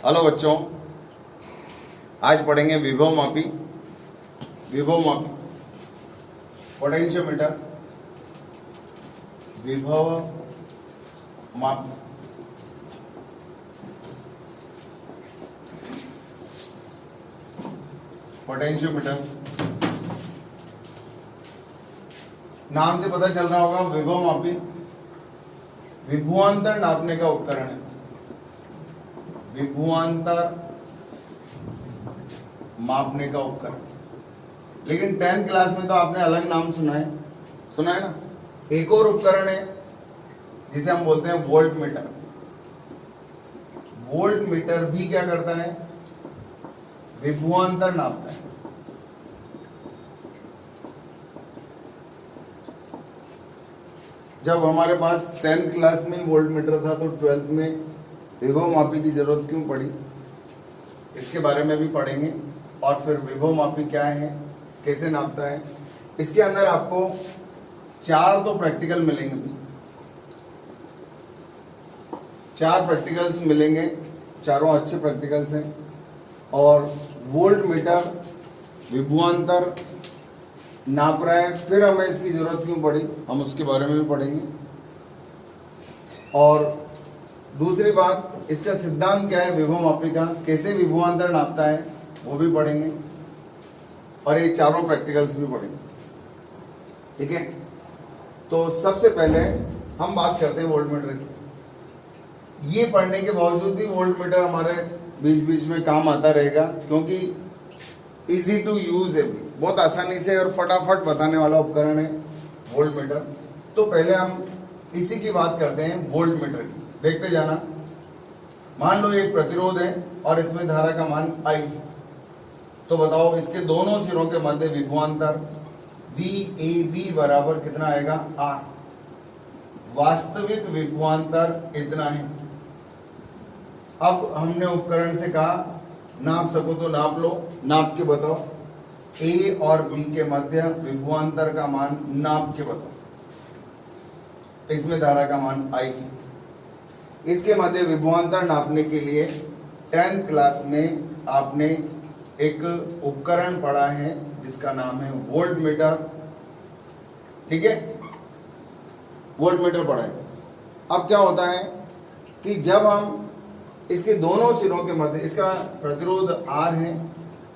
Hello बच्चों, आज पढ़ेंगे विभव मापी पोटेंशियोमीटर, विभव मापी। पोटेंशियोमीटर नाम से पता चल रहा होगा, विभव मापी विभवांतर नापने का उपकरण है। विभवांतर मापने का उपकरण, लेकिन 10th क्लास में तो आपने अलग नाम सुना है ना। एक और उपकरण है जिसे हम बोलते हैं वोल्ट मीटर। वोल्ट मीटर भी क्या करता है? विभवांतर नापता है। जब हमारे पास 10th क्लास में वोल्ट मीटर था तो 12th में विभव मापी की जरूरत क्यों पड़ी, इसके बारे में भी पढ़ेंगे। और फिर विभव मापी क्या है, कैसे नापता है। इसके अंदर आपको 4 तो प्रैक्टिकल मिलेंगे, 4 प्रैक्टिकल्स मिलेंगे, चारों अच्छे प्रैक्टिकल्स हैं। और वोल्ट मीटर विभवांतर नाप रहा है, फिर हमें इसकी जरूरत क्यों पड़ी, हम उसके बारे में भी पढ़ेंगे। और दूसरी बात, इसका सिद्धांत क्या है विभव मापी का, कैसे विभवांतर नापता है, वो भी पढ़ेंगे। और ये चारों प्रैक्टिकल्स भी पढ़ेंगे, ठीक है। तो सबसे पहले हम बात करते हैं वोल्ट मीटर की। ये पढ़ने के बावजूद भी वोल्ट मीटर हमारे बीच बीच में काम आता रहेगा, क्योंकि इजी टू यूज है, बहुत आसानी से और फटाफट बताने वाला उपकरण है वोल्ट मीटर। तो पहले हम इसी की बात करते हैं, वोल्ट मीटर की। देखते जाना। मान लो एक प्रतिरोध है और इसमें धारा का मान I, तो बताओ इसके दोनों सिरों के मध्य विभवांतर VAB बराबर कितना आएगा? R। वास्तविक विभवांतर इतना है। अब हमने उपकरण से कहा नाप सको तो नाप लो, नाप के बताओ। A और B के मध्य विभवांतर का मान नाप के बताओ। इसमें धारा का मान I है। इसके मध्य विभवांतर नापने के लिए 10th क्लास में आपने एक उपकरण पढ़ा है जिसका नाम है वोल्ट मीटर, ठीक है। वोल्ट मीटर पढ़ा है। अब क्या होता है कि जब हम इसके दोनों सिरों के मध्य, इसका प्रतिरोध R है,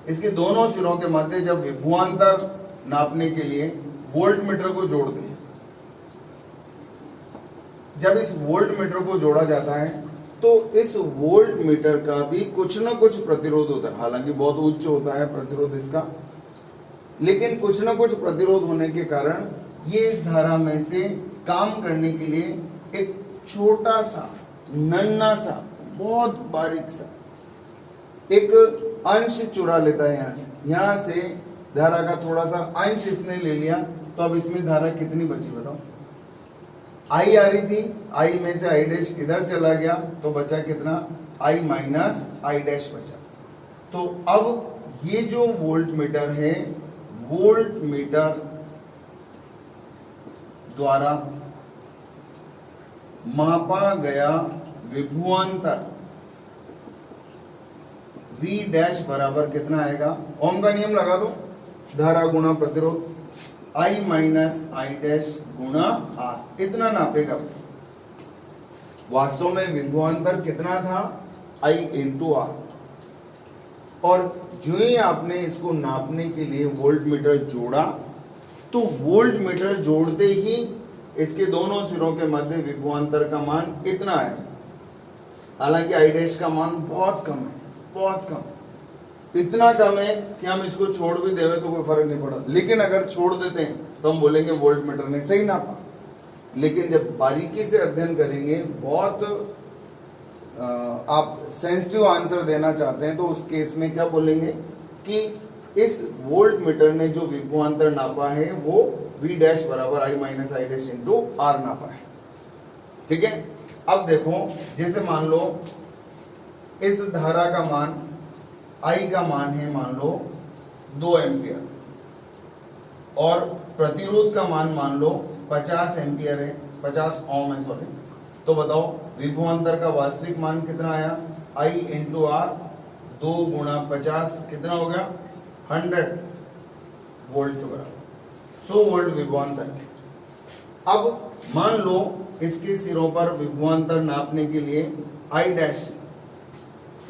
इसके दोनों सिरों के मध्य जब विभवांतर नापने के लिए वोल्ट मीटर को जोड़ते हैं, जब इस वोल्ट मीटर को जोड़ा जाता है तो इस वोल्ट मीटर का भी कुछ न कुछ प्रतिरोध होता है। हालांकि बहुत उच्च होता है प्रतिरोध इसका, लेकिन कुछ न कुछ प्रतिरोध होने के कारण ये इस धारा में से काम करने के लिए एक छोटा सा, नन्हा सा, बहुत बारीक सा एक अंश चुरा लेता है। यहां से धारा का थोड़ा सा अंश इसने ले लिया, तो अब इसमें धारा कितनी बची बताओ? I आ रही थी, I में से I डैश इधर चला गया, तो बचा कितना? I माइनस I डैश बचा। तो अब ये जो वोल्ट मीटर है, वोल्ट मीटर द्वारा मापा गया विभवांतर V डैश बराबर कितना आएगा? ओम का नियम लगा दो, धारा गुणा प्रतिरोध, I माइनस I डैश गुणा R, इतना नापेगा। वास्तव में विभवांतर कितना था? I into R। और जो ही आपने इसको नापने के लिए वोल्ट मीटर जोड़ा, तो वोल्ट मीटर जोड़ते ही इसके दोनों सिरों के मध्य विभवांतर का मान इतना है। हालांकि I डैश का मान बहुत कम है, बहुत कम, इतना कम है कि हम इसको छोड़ भी देवे तो कोई फर्क नहीं पड़ा। लेकिन अगर छोड़ देते हैं तो हम बोलेंगे वोल्ट मीटर ने सही नापा। लेकिन जब बारीकी से अध्ययन करेंगे, बहुत आप सेंसिटिव आंसर देना चाहते हैं, तो उस केस में क्या बोलेंगे कि इस वोल्ट मीटर ने जो विभवांतर नापा है वो V डैश बराबर I minus I dash into R नापा है, ठीक है। अब देखो, जैसे मान लो इस धारा का मान, I का मान है मान लो 2 एम्पियर, और प्रतिरोध का मान लो 50 एम्पियर है, 50 ओम है, सॉरी, तो बताओ विभवांतर का वास्तविक मान कितना आया, I इंटू आर, 2 गुणा 50 कितना हो गया 100 वोल्ट के बराबर, 100 वोल्ट विभवांतर। अब मान लो इसके सिरों पर विभवांतर नापने के लिए I डैश,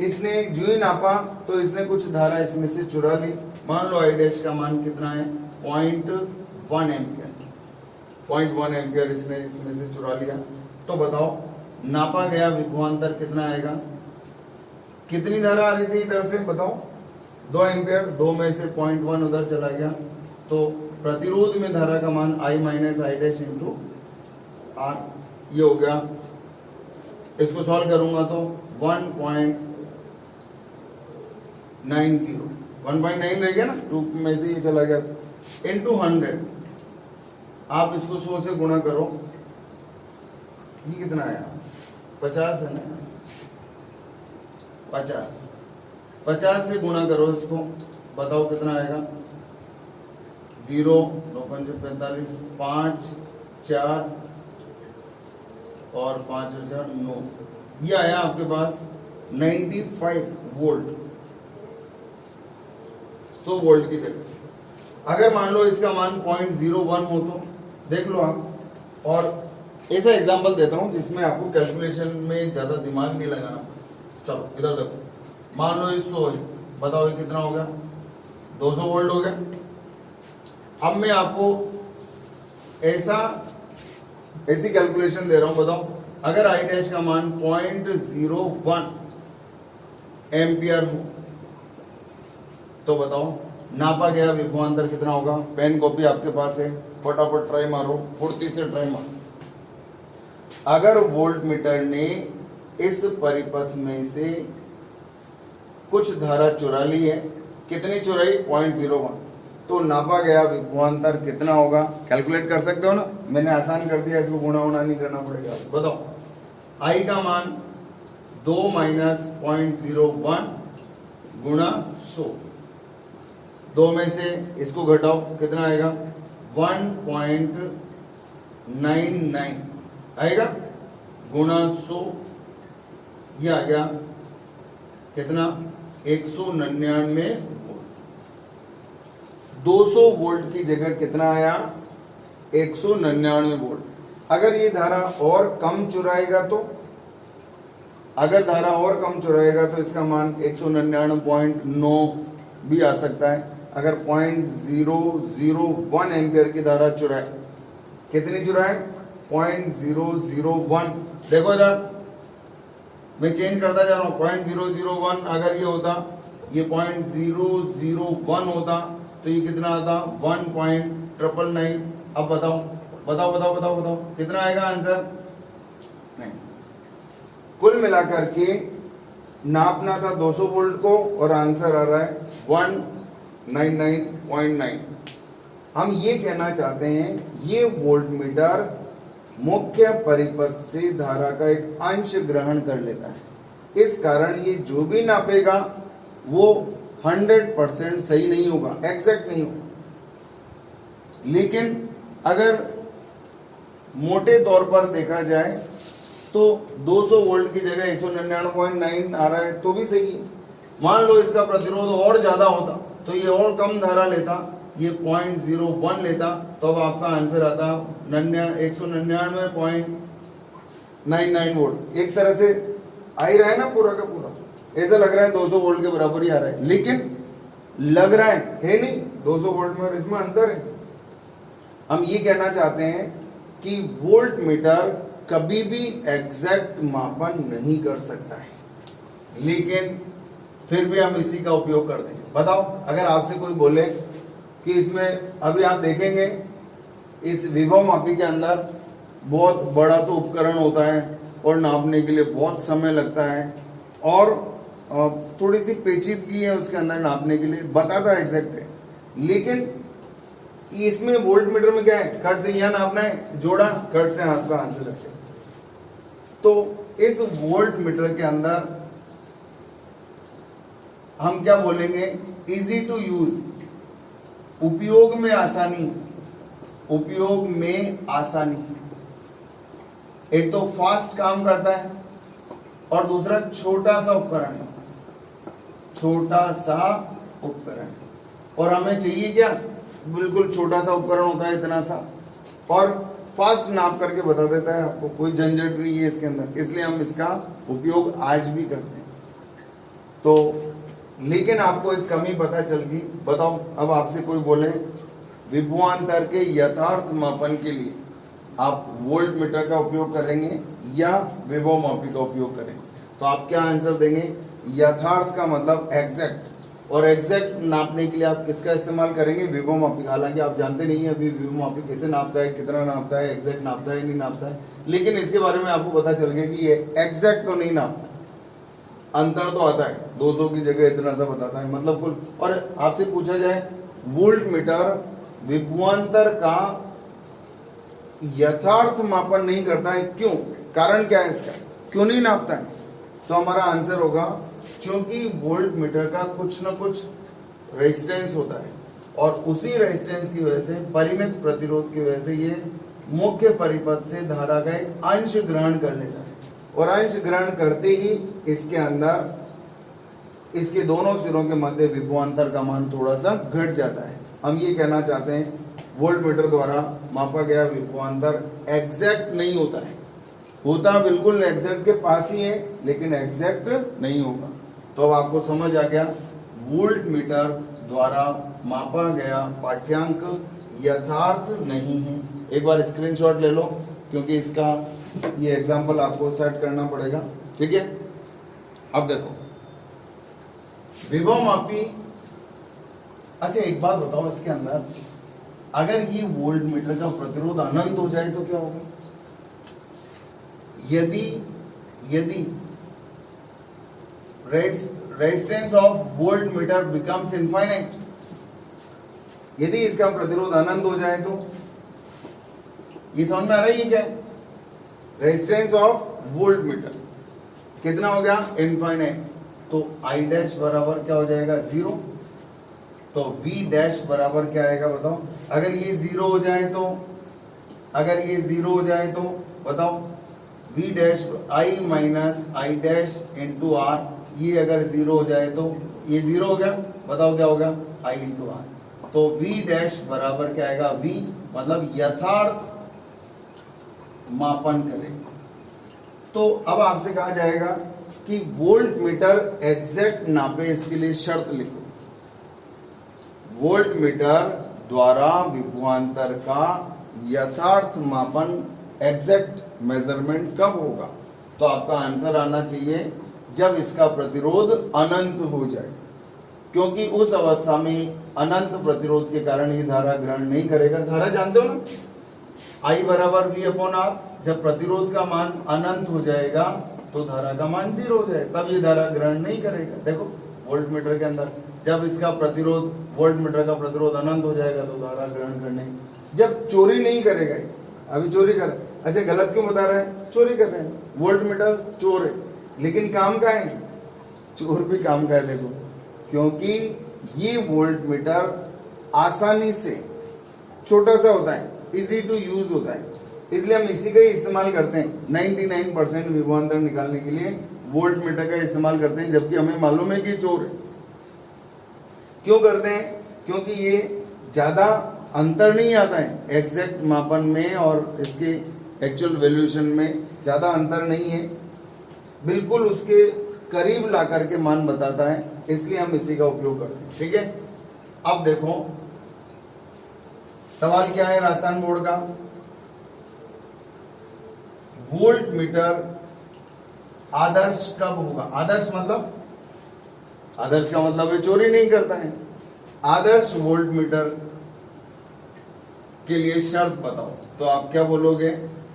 इसने जो ही नापा तो इसने कुछ धारा इसमें से चुरा ली। मान लो I डैश का मान कितना है 0.1 एम्पियर, 0.1 एम्पियर इसने इसमें से चुरा लिया। तो बताओ नापा गया विभवांतर कितना आएगा, कितनी धारा आ रही थी इधर से बताओ 2 एम्पियर, 2 में से 0.1 उधर चला गया, तो प्रतिरोध में धारा का मान I minus I dash into R, ये हो गया। इसको सॉल्व करूंगा तो 1.9 रह गया ना, 2 में से ये चला गया, इंटू 100। आप इसको 100 से गुणा करो, ये कितना आया 50 है ना, 50 से गुणा करो इसको, बताओ कितना आएगा 0, 9 पंजे 45, 5 4 और 5 और 4 9, ये आया आपके पास 95 वोल्ट, 100 वोल्ट की जगह। अगर मान लो इसका मान 0.01 हो तो देख लो आप। और ऐसा एग्जांपल देता हूं जिसमें आपको कैलकुलेशन में ज्यादा दिमाग नहीं लगाना। चलो इधर देखो, मान लो 100 है, बताओ ये कितना हो गया 200 वोल्ट हो गया। अब मैं आपको ऐसी कैलकुलेशन दे रहा हूं, बताओ अगर आई डैश का मान 0.01 एम्पियर हो तो बताओ नापा गया विभवांतर कितना होगा। पेन कॉपी आपके पास है, फटाफट ट्राई मारो, फुर्ती से ट्राई मारो। अगर वोल्ट मीटर ने इस परिपथ में से कुछ धारा चुरा ली है, कितनी चुराई 0.01, तो नापा गया विभवांतर कितना होगा, कैलकुलेट कर सकते हो ना। मैंने आसान कर दिया, इसको गुणा वुणा नहीं करना पड़ेगा। बताओ आई का मान 2 माइनस 0.01 गुणा 100, 2 में से इसको घटाओ कितना आएगा 1.99 आएगा गुणा 100, ये आ गया कितना 199 वोल्ट। 200 वोल्ट की जगह कितना आया 199 वोल्ट। अगर ये धारा और कम चुराएगा तो, अगर धारा और कम चुराएगा तो इसका मान 199.9 भी आ सकता है। अगर 0.001 एम्पियर की धारा चुराए, कितनी चुराए 0.001, देखो इधर मैं चेंज करता जा रहा हूं, 0.001 अगर ये होता, ये 0.001 होता तो ये कितना आता 1.999। अब बताओ बताओ बताओ बताओ बताओ कितना आएगा आंसर। नहीं, कुल मिलाकर के नापना था 200 वोल्ट को और आंसर आ रहा है 199.9। हम ये कहना चाहते हैं ये वोल्ट मीटर मुख्य परिपथ से धारा का एक अंश ग्रहण कर लेता है, इस कारण ये जो भी नापेगा वो 100% सही नहीं होगा, एग्जैक्ट नहीं होगा। लेकिन अगर मोटे तौर पर देखा जाए तो 200 वोल्ट की जगह 199.9 आ रहा है तो भी सही है। मान लो इसका प्रतिरोध और ज्यादा होता तो ये और कम धारा लेता, ये 0.01 लेता, तो अब आपका आंसर आता 199.99 वोल्ट। एक तरह से आ ही रहा है ना पूरा का पूरा, ऐसा लग रहा है 200 वोल्ट के बराबर ही आ रहा है, लेकिन लग रहा है नहीं 200 वोल्ट में और इसमें अंतर है। हम ये कहना चाहते हैं कि वोल्ट मीटर कभी भी एग्जैक्ट मापन नहीं कर सकता है, लेकिन फिर भी हम इसी का उपयोग कर देंगे। बताओ अगर आपसे कोई बोले कि इसमें अभी आप देखेंगे इस विभव मापी के अंदर बहुत बड़ा तो उपकरण होता है और नापने के लिए बहुत समय लगता है और थोड़ी सी पेचीदगी है उसके अंदर नापने के लिए, बताता एग्जैक्ट है, लेकिन इसमें वोल्ट मीटर में क्या है, कट से यहां नापना है, जोड़ा कट से आपका आंसर रखे। तो इस वोल्ट मीटर के अंदर हम क्या बोलेंगे, इजी टू यूज, उपयोग में आसानी, उपयोग में आसानी। एक तो फास्ट काम करता है और दूसरा छोटा सा उपकरण है, छोटा सा उपकरण। और हमें चाहिए क्या, बिल्कुल छोटा सा उपकरण होता है, इतना सा, और फास्ट नाप करके बता देता है आपको, कोई झंझट नहीं है इसके अंदर, इसलिए हम इसका उपयोग आज भी करते हैं। तो लेकिन आपको एक कमी पता चल गई। बताओ, अब आपसे कोई बोले विभवांतर के यथार्थ मापन के लिए आप वोल्ट मीटर का उपयोग करेंगे या विभव मापी का उपयोग करेंगे, तो आप क्या आंसर देंगे? यथार्थ का मतलब एग्जैक्ट, और एग्जैक्ट नापने के लिए आप किसका इस्तेमाल करेंगे? विभव मापी। हालांकि आप जानते नहीं है अभी विभव मापी कैसे नापता है, कितना नापता है, एग्जैक्ट नापता है नहीं नापता है, लेकिन इसके बारे में आपको पता चल गया कि ये एग्जैक्ट तो नहीं नापता, अंतर तो आता है, 200 की जगह इतना सा बताता है, मतलब कुल। और आपसे पूछा जाए वोल्ट मीटर विभवांतर का यथार्थ मापन नहीं करता है, क्यों? कारण क्या है इसका, क्यों नहीं नापता है? तो हमारा आंसर होगा क्योंकि वोल्ट मीटर का कुछ ना कुछ रेजिस्टेंस होता है, और उसी रेजिस्टेंस की वजह से, परिमित प्रतिरोध की वजह से ये मुख्य परिपथ से धारा का एक अंश ग्रहण कर लेता है, और अंश ग्रहण करते ही इसके अंदर इसके दोनों सिरों के मध्य विभवांतर का मान थोड़ा सा घट जाता है। हम ये कहना चाहते हैं वोल्ट मीटर द्वारा मापा गया विभवांतर एग्जैक्ट नहीं होता है, होता बिल्कुल एग्जैक्ट के पास ही है, लेकिन एग्जैक्ट नहीं होगा। तो अब आपको समझ आ गया वोल्ट मीटर द्वारा मापा गया पाठ्यांक यथार्थ नहीं है। एक बार स्क्रीनशॉट ले लो, क्योंकि इसका ये एग्जाम्पल आपको सेट करना पड़ेगा, ठीक है। अब देखो विभव मापी, अच्छा एक बात बताओ, इसके अंदर अगर ये वोल्ट मीटर का प्रतिरोध अनंत हो जाए तो क्या होगा? यदि resistance of volt meter becomes infinite, यदि इसका प्रतिरोध अनंत हो जाए तो, ये समझ में आ रही है क्या? रेजिस्टेंस ऑफ वोल्ट मीटर कितना हो गया? इनफाइनाइट। तो आई डैश बराबर क्या हो जाएगा? 0। तो वी डैश बराबर क्या आएगा बताओ? अगर ये 0 हो जाए तो, अगर ये 0 हो जाए तो बताओ, V dash I minus I dash into R, ये अगर 0 हो जाए तो ये 0 हो गया, बताओ क्या होगा? आई इंटू आर। तो वी डैश बराबर क्या आएगा? वी मतलब यथार्थ मापन करेंगे। तो अब आपसे कहा जाएगा कि वोल्ट मीटर एग्जैक्ट नापे, इसके लिए शर्त लिखो। वोल्ट मीटर द्वारा विभवांतर का यथार्थ मापन एग्जैक्ट मेजरमेंट कब होगा? तो आपका आंसर आना चाहिए जब इसका प्रतिरोध अनंत हो जाए, क्योंकि उस अवस्था में अनंत प्रतिरोध के कारण ये धारा ग्रहण नहीं करेगा। धारा जानते हो ना, I बराबर V अपॉन आर। जब प्रतिरोध का मान अनंत हो जाएगा तो धारा का मान 0 हो जाए, तब ये धारा ग्रहण नहीं करेगा। देखो वोल्ट मीटर के अंदर जब इसका प्रतिरोध, वोल्ट मीटर का प्रतिरोध अनंत हो जाएगा तो धारा ग्रहण करने, जब चोरी नहीं करेगा, अभी चोरी कर, अच्छा गलत क्यों बता रहे हैं? चोरी कर रहे हैं, वोल्ट मीटर चोर है, लेकिन काम का है, चोर भी काम का है। देखो क्योंकि ये वोल्ट मीटर आसानी से, छोटा सा होता है, इजी टू यूज होता है, इसलिए हम इसी का ही इस्तेमाल करते हैं। 99% विभवांतर निकालने के लिए वोल्ट मीटर का इस्तेमाल करते हैं, जबकि हमें मालूम है कि चोर है। क्यों करते हैं? क्योंकि ये ज्यादा अंतर नहीं आता है एग्जैक्ट मापन में और इसके एक्चुअल वैल्यूएशन में, ज्यादा अंतर नहीं है, बिल्कुल उसके करीब ला करके मान बताता है, इसलिए हम इसी का उपयोग करते हैं, ठीक है। अब देखो सवाल क्या है राजस्थान बोर्ड का, वोल्ट मीटर आदर्श कब होगा? आदर्श मतलब, आदर्श का मतलब है चोरी नहीं करता है। आदर्श वोल्ट मीटर के लिए शर्त बताओ, तो आप क्या बोलोगे?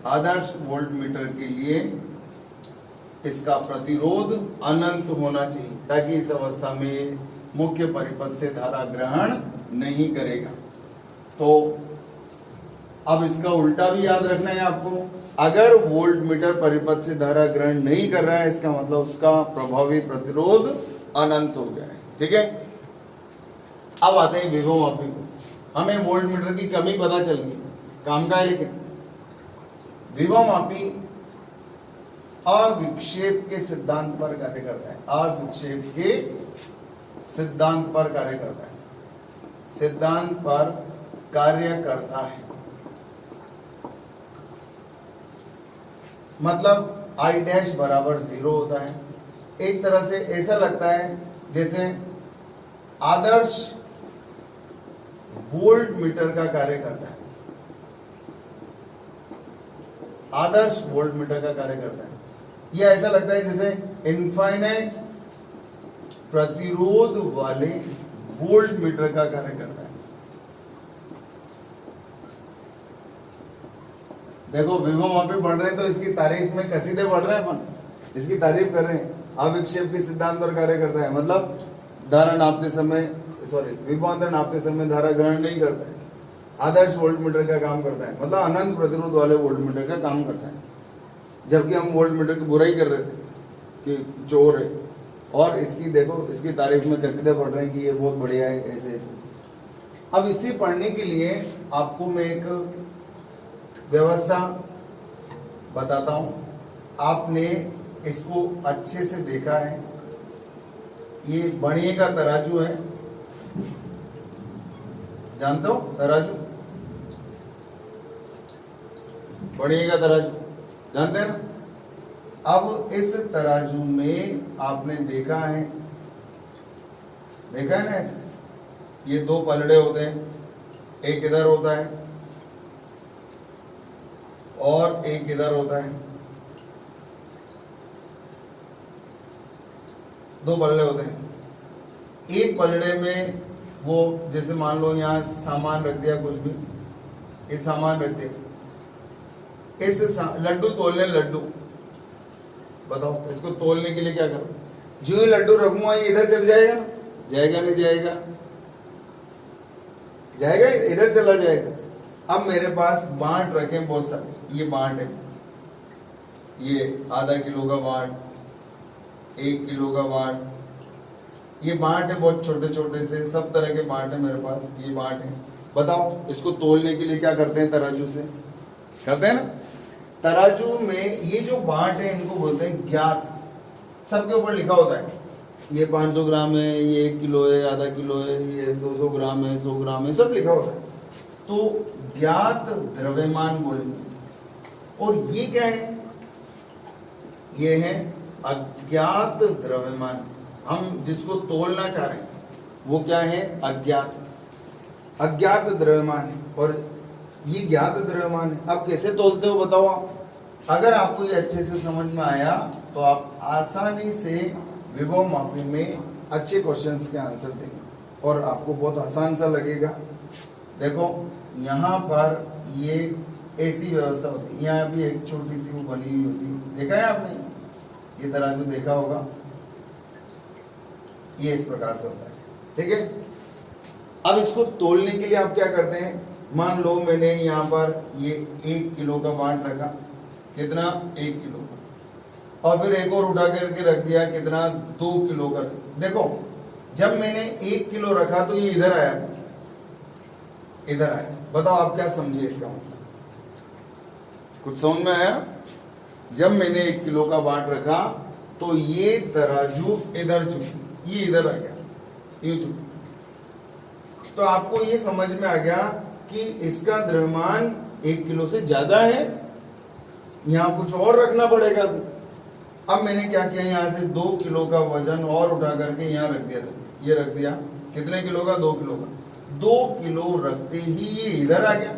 आदर्श वोल्ट मीटर के लिए इसका प्रतिरोध अनंत होना चाहिए, ताकि इस अवस्था में मुख्य परिपथ से धारा ग्रहण नहीं करेगा। तो अब इसका उल्टा भी याद रखना है आपको, अगर वोल्ट मीटर परिपथ से धारा ग्रहण नहीं कर रहा है, इसका मतलब उसका प्रभावी प्रतिरोध अनंत हो गया है, ठीक है। अब आते हैं विभव मापी को। हमें वोल्ट मीटर की कमी पता चल गई, काम का है, लेकिन विभव मापी अविक्षेप के सिद्धांत पर कार्य करता है। अविक्षेप के सिद्धांत पर कार्य करता है, सिद्धांत पर कार्य करता है। मतलब I डैश बराबर 0 होता है। एक तरह से ऐसा लगता है जैसे आदर्श वोल्ट मीटर का कार्य करता है, आदर्श वोल्ट मीटर का कार्य करता है। यह ऐसा लगता है जैसे इनफाइनाइट प्रतिरोध वाले वोल्ट मीटर का कार्य करता है। देखो विभव मापी पढ़ रहे हैं तो इसकी तारीफ में कसीदे पढ़ रहे हैं, अपन इसकी तारीफ कर रहे हैं। अविक्षेप के सिद्धांत पर कार्य करता है, मतलब धारा नापते समय, विभवांतर नापते समय धारा ग्रहण नहीं करता है। आदर्श वोल्ट मीटर का काम करता है, मतलब अनंत प्रतिरोध वाले वोल्ट मीटर का काम करता है। जबकि हम वोल्ट मीटर की बुराई कर रहे थे कि चोर है, और इसकी देखो इसकी तारीफ में कसीदे पढ़ रहे हैं कि ये बहुत बढ़िया है, ऐसे ऐसे। अब इसे पढ़ने के लिए आपको मैं एक व्यवस्था बताता हूं। आपने इसको अच्छे से देखा है। ये बणिये का तराजू है, जानते हो तराजू, बणिये का तराजू जानते हैं ना। अब इस तराजू में आपने देखा है ना ऐसे, ये दो पलड़े होते हैं, एक इधर होता है और एक इधर होता है, दो पलड़े होते हैं। एक पलड़े में वो जैसे मान लो यहाँ सामान रख दिया, कुछ भी ये सामान रख दिया, इस लड्डू तोलने, लड्डू बताओ इसको तोलने के लिए क्या करो, जो ये लड्डू रखूंगा ये इधर चल जाएगा, जाएगा नहीं जाएगा, जाएगा इधर चला जाएगा। अब मेरे पास बांट रखे बहुत सारे, ये बांट है, ये आधा किलो का बांट, 1 किलो का बांट, ये बांट है बहुत छोटे छोटे से, सब तरह के बांट है मेरे पास, ये बांट है। बताओ इसको तोलने के लिए क्या करते हैं, तराजू से करते हैं ना। तराजू में ये जो बांट है इनको बोलते हैं ज्ञात, सबके ऊपर लिखा होता है, ये 500 ग्राम है, ये 1 किलो है, आधा किलो है, ये 200 ग्राम है, 100 ग्राम है, सब लिखा होता है। तो ज्ञात द्रव्यमान बोलेंगे। और ये क्या है, ये है अज्ञात द्रव्यमान। हम जिसको तोलना चाह रहे हैं वो क्या है, अज्ञात, अज्ञात द्रव्यमान है, और ये ज्ञात द्रव्यमान है। अब कैसे तोलते हो बताओ आप। अगर आपको ये अच्छे से समझ में आया तो आप आसानी से विभव मापी में अच्छे क्वेश्चंस के आंसर देंगे और आपको बहुत आसान सा लगेगा। देखो यहाँ पर ये ऐसी व्यवस्था होती है, यहाँ भी एक छोटी सी वो बनी हुई होती है, देखा है आपने, ये तराजू देखा होगा, ये इस प्रकार से होता है, ठीक है। अब इसको तोलने के लिए आप क्या करते हैं, मान लो मैंने यहाँ पर ये 1 किलो का बांट रखा, कितना 1 किलो का, और फिर एक और उठा करके रख दिया, कितना 2 किलो का। देखो जब मैंने 1 किलो रखा तो ये इधर आया, इधर आया। बताओ आप क्या समझे इसका मतलब, कुछ समझ में आया। जब मैंने 1 किलो का बांट रखा तो ये तराजू इधर झुकी, ये इधर आ गया, यूं झुकी। तो आपको ये समझ में आ गया कि इसका द्रव्यमान 1 किलो से ज्यादा है, यहां कुछ और रखना पड़ेगा अभी। अब मैंने क्या किया, यहां से 2 किलो का वजन और उठा करके यहां रख दिया था, ये रख दिया, कितने किलो का, 2 किलो का। 2 किलो रखते ही ये इधर आ गया,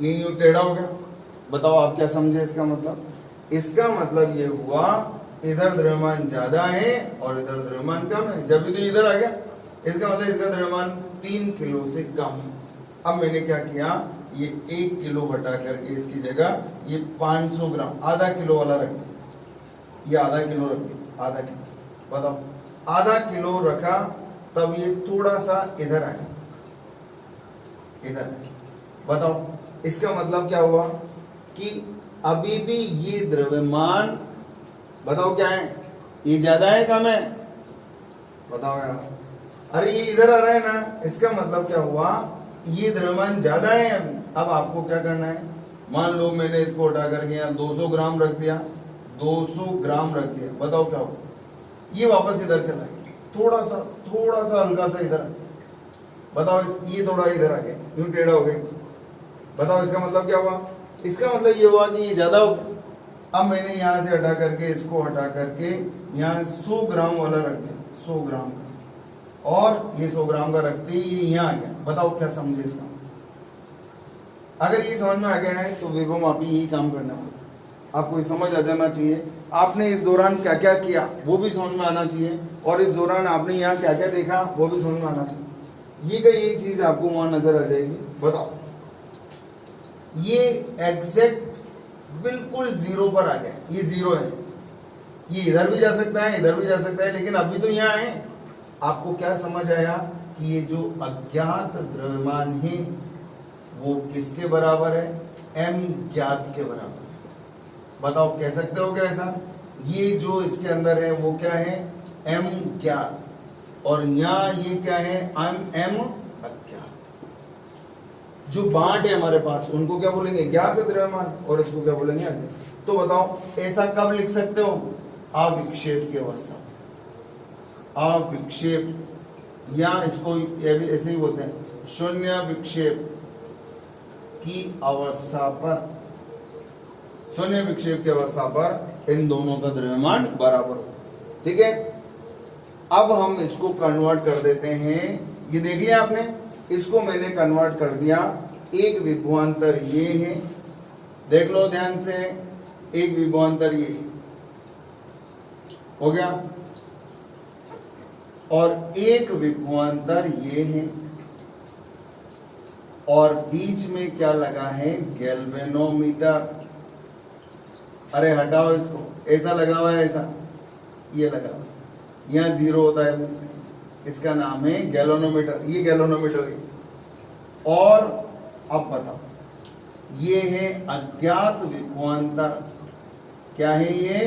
ये यूं टेढ़ा हो गया। बताओ आप क्या समझे इसका मतलब। इसका मतलब ये हुआ इधर द्रव्यमान ज्यादा है और इधर द्रव्यमान कम है, जब भी तो इधर आ गया, इसका मतलब इसका द्रव्यमान 3 किलो से कम है। अब मैंने क्या किया, ये 1 किलो हटा करके इसकी जगह ये 500 ग्राम, आधा किलो वाला रख दिया, ये आधा किलो रख दिया, आधा किलो। बताओ आधा किलो रखा तब ये थोड़ा सा इधर आया, इधर। बताओ इसका मतलब क्या हुआ कि अभी भी ये द्रव्यमान, बताओ क्या है, ये ज्यादा है कम है, बताओ यार। अरे ये इधर आ रहा है ना, इसका मतलब क्या हुआ, ये द्रव्यमान ज्यादा है अभी। अब आपको क्या करना है, मान लो मैंने इसको हटा करके यहाँ 200 ग्राम रख दिया, 200 ग्राम रख दिया, बताओ क्या होगा? ये वापस इधर चला गया, थोड़ा सा हल्का सा इधर आ गया, बताओ ये थोड़ा इधर आ गया, यूं टेढ़ा हो गया, बताओ इसका मतलब क्या हुआ? इसका मतलब ये हुआ कि ये ज्यादा हो गया। अब मैंने यहाँ से हटा करके इसको हटा करके यहाँ 100 ग्राम वाला रख दिया, 100 ग्राम का, और ये 100 ग्राम का रखते ही ये यहाँ आ गया। बताओ क्या समझे इसका? अगर ये समझ में आ गया है तो विभव मापी यही काम करने वाला, आपको ये समझ आ जाना चाहिए। आपने इस दौरान क्या क्या किया वो भी समझ में आना चाहिए, और इस दौरान आपने यहाँ क्या क्या देखा वो भी समझ में आना चाहिए। ये का ये चीज आपको वहां नजर आ जाएगी। बताओ ये एग्जैक्ट बिल्कुल 0 पर आ गया, ये 0 है, ये इधर भी जा सकता है, इधर भी जा सकता है, लेकिन अभी तो यहाँ है। आपको क्या समझ आया कि ये जो अज्ञात द्रव्यमान है वो किसके बराबर है? m ज्ञात के बराबर। बताओ कह सकते हो क्या ऐसा? ये जो इसके अंदर है वो क्या है? m ज्ञात, और यहाँ ये क्या है? m अज्ञात। जो बांट है हमारे पास उनको क्या बोलेंगे? ज्ञात द्रव्यमान, और इसको क्या बोलेंगे? अज्ञात। तो बताओ ऐसा कब लिख सकते हो? अविक्षेप की अवस्था, अविक्षेप, या इसको ऐसे ही बोलते हैं शून्य विक्षेप की अवस्था पर, शून्य विक्षेप की अवस्था पर इन दोनों का द्रव्यमान बराबर हो। ठीक है, अब हम इसको कन्वर्ट कर देते हैं। ये देख लिया आपने, इसको मैंने कन्वर्ट कर दिया। एक विभवांतर ये है, देख लो ध्यान से, एक विभवांतर ये हो गया, और एक विभवांतर ये है, और बीच में क्या लगा है? गैल्वेनोमीटर। अरे हटाओ इसको, ऐसा लगा हुआ है, ऐसा ये लगा हुआ, यहाँ 0 होता है, इसका नाम है गैल्वेनोमीटर। ये गैल्वेनोमीटर है। और अब बताओ ये है अज्ञात विभवांतर। क्या है ये?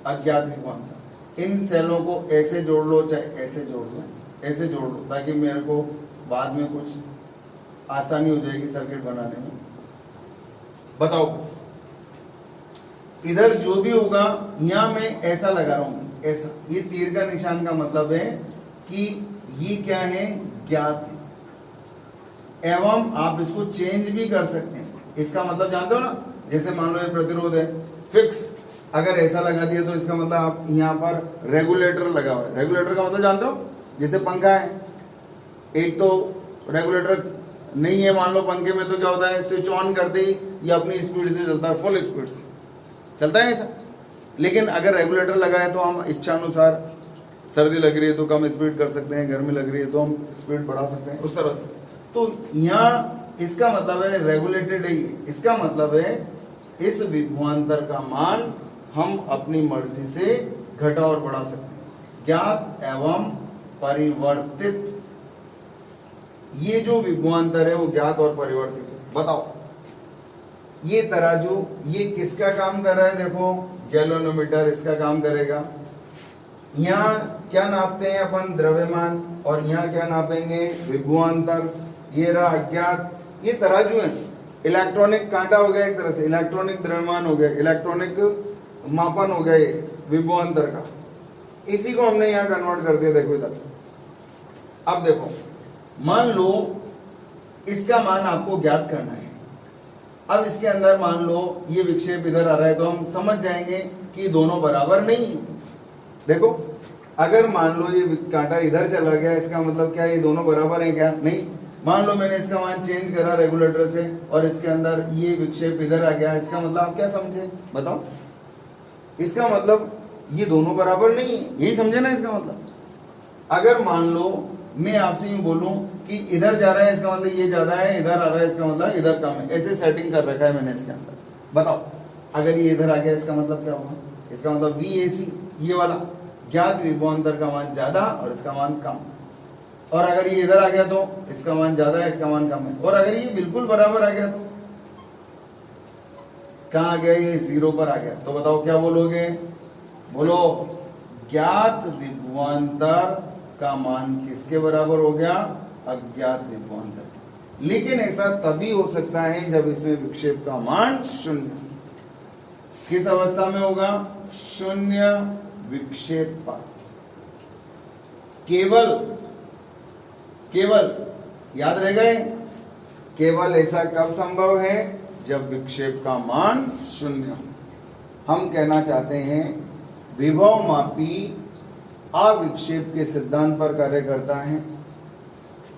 अज्ञात विभवांतर। इन सेलों को ऐसे जोड़ लो, चाहे ऐसे जोड़ लो, ऐसे जोड़ लो, ताकि मेरे को बाद में कुछ आसानी हो जाएगी सर्किट बनाने में। बताओ इधर जो भी होगा, यहां मैं ऐसा लगा रहा हूं, ऐसा, ये तीर का निशान का मतलब है कि ये क्या है? ज्ञात है। एवं आप इसको चेंज भी कर सकते हैं। इसका मतलब जानते हो ना, जैसे मान लो ये प्रतिरोध है फिक्स, अगर ऐसा लगा दिया तो इसका मतलब आप यहाँ पर रेगुलेटर लगा हुआ है। रेगुलेटर का मतलब जानते हो? जैसे पंखा है, एक तो रेगुलेटर नहीं है, मान लो पंखे में, तो क्या होता है? स्विच ऑन करते ही ये अपनी स्पीड से चलता है, फुल स्पीड से चलता है ऐसा। लेकिन अगर रेगुलेटर लगा है तो हम इच्छा अनुसार, सर्दी लग रही है तो कम स्पीड कर सकते हैं, गर्मी लग रही है तो हम स्पीड बढ़ा सकते हैं, उस तरह से। तो यहाँ इसका मतलब है रेगुलेटेड है, इसका मतलब है इस विभवांतर का मान हम अपनी मर्जी से घटा और बढ़ा सकते हैं। ज्ञात एवं परिवर्तित, ये जो विभवांतर है वो ज्ञात और परिवर्तित है। बताओ ये तराजू, ये किसका काम कर रहा है? देखो गैल्वेनोमीटर इसका काम करेगा। यहाँ क्या नापते हैं अपन? द्रव्यमान। और यहाँ क्या नापेंगे? विभवांतर। ये रहा अज्ञात, ये तराजू है। इलेक्ट्रॉनिक कांटा हो गया एक तरह से, इलेक्ट्रॉनिक द्रव्यमान हो गया, इलेक्ट्रॉनिक मापन हो गया ये विभवांतर का। इसी को हमने यहाँ कन्वर्ट कर दिया। देखो इधर, अब देखो मान लो इसका मान आपको ज्ञात करना है। अब इसके अंदर मान लो ये विक्षेप इधर आ रहा है, तो हम समझ जाएंगे कि दोनों बराबर नहीं है। देखो अगर मान लो ये कांटा इधर चला गया, इसका मतलब क्या? ये दोनों बराबर हैं क्या? नहीं। मान लो मैंने इसका मान चेंज करा रेगुलेटर से, और इसके अंदर ये विक्षेप इधर आ गया, इसका मतलब आप क्या समझे? बताओ। इसका मतलब ये दोनों बराबर नहीं है, यही समझे ना इसका मतलब। अगर मान लो मैं आपसे यूं बोलूं कि इधर जा रहा है, इसका मतलब ये ज्यादा है, इधर आ रहा है, इसका मतलब इधर कम है, ऐसे सेटिंग कर रखा है मैंने इसके अंदर। बताओ अगर ये इधर आ गया, इसका मतलब क्या होगा? इसका मतलब VAC, ये वाला ज्ञात विभवांतर का मान ज्यादा और इसका मान कम। और अगर ये इधर आ गया तो इसका मान ज्यादा है, इसका मान कम है। और अगर ये बिल्कुल बराबर आ गया तो कहाँ आ गया? ये 0 पर आ गया। तो बताओ क्या बोलोगे? बोलो ज्ञात विभवांतर का मान किसके बराबर हो गया? अज्ञात विभवांतर। लेकिन ऐसा तभी हो सकता है जब इसमें विक्षेप का मान शून्य। किस अवस्था में होगा? शून्य विक्षेप पर। केवल याद रहेगा, केवल ऐसा कब संभव है? जब विक्षेप का मान शून्य। हम कहना चाहते हैं विभव मापी अविक्षेप के सिद्धांत पर कार्य करता है,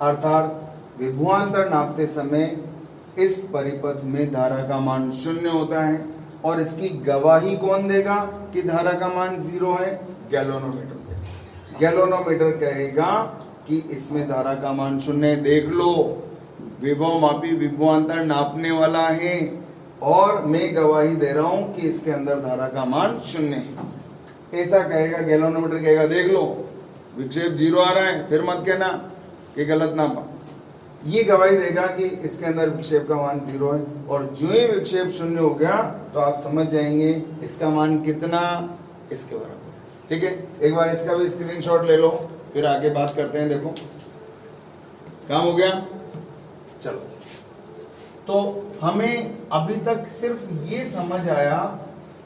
अर्थात विभवांतर नापते समय इस परिपथ में धारा का मान शून्य होता है। और इसकी गवाही कौन देगा कि धारा का मान 0 है? गैल्वेनोमीटर। गैल्वेनोमीटर कहेगा कि इसमें धारा का मान शून्य है। देख लो, विभव मापी विभवांतर नापने वाला है और मैं गवाही दे रहा हूं कि इसके अंदर धारा का मान शून्य है। ऐसा कहेगा गैल्वेनोमीटर, कहेगा देख लो विक्षेप 0 आ रहा है, फिर मत कहना कि गलत नापा। ये गवाही देगा कि इसके अंदर विक्षेप का मान 0 है। और जो ही विक्षेप शून्य हो गया तो आप समझ जाएंगे इसका मान कितना, इसके बराबर। ठीक है, एक बार इसका भी स्क्रीनशॉट ले लो, फिर आगे बात करते हैं। देखो काम हो गया। चलो, तो हमें अभी तक सिर्फ ये समझ आया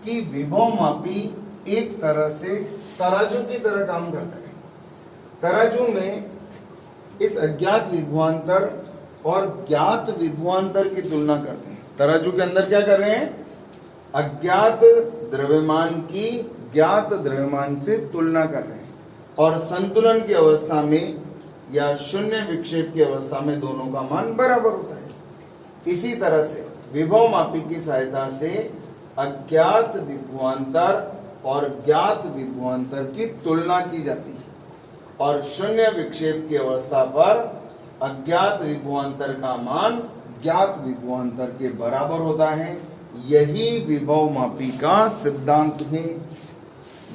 कि विभव मापी एक तरह से तराजू की तरह काम करता है। तराजू में इस अज्ञात विभवांतर और ज्ञात विभवांतर की तुलना करते हैं। तराजू के अंदर क्या कर रहे हैं? अज्ञात द्रव्यमान की ज्ञात द्रव्यमान से तुलना कर रहे हैं। और संतुलन की अवस्था में या शून्य विक्षेप की अवस्था में दोनों का मान बराबर होता है। इसी तरह से विभव मापी की सहायता से अज्ञात विभवांतर और ज्ञात विभवांतर की तुलना की जाती है। और शून्य विक्षेप की अवस्था पर अज्ञात विभवांतर का मान ज्ञात विभवांतर के बराबर होता है। यही विभव मापी का सिद्धांत है।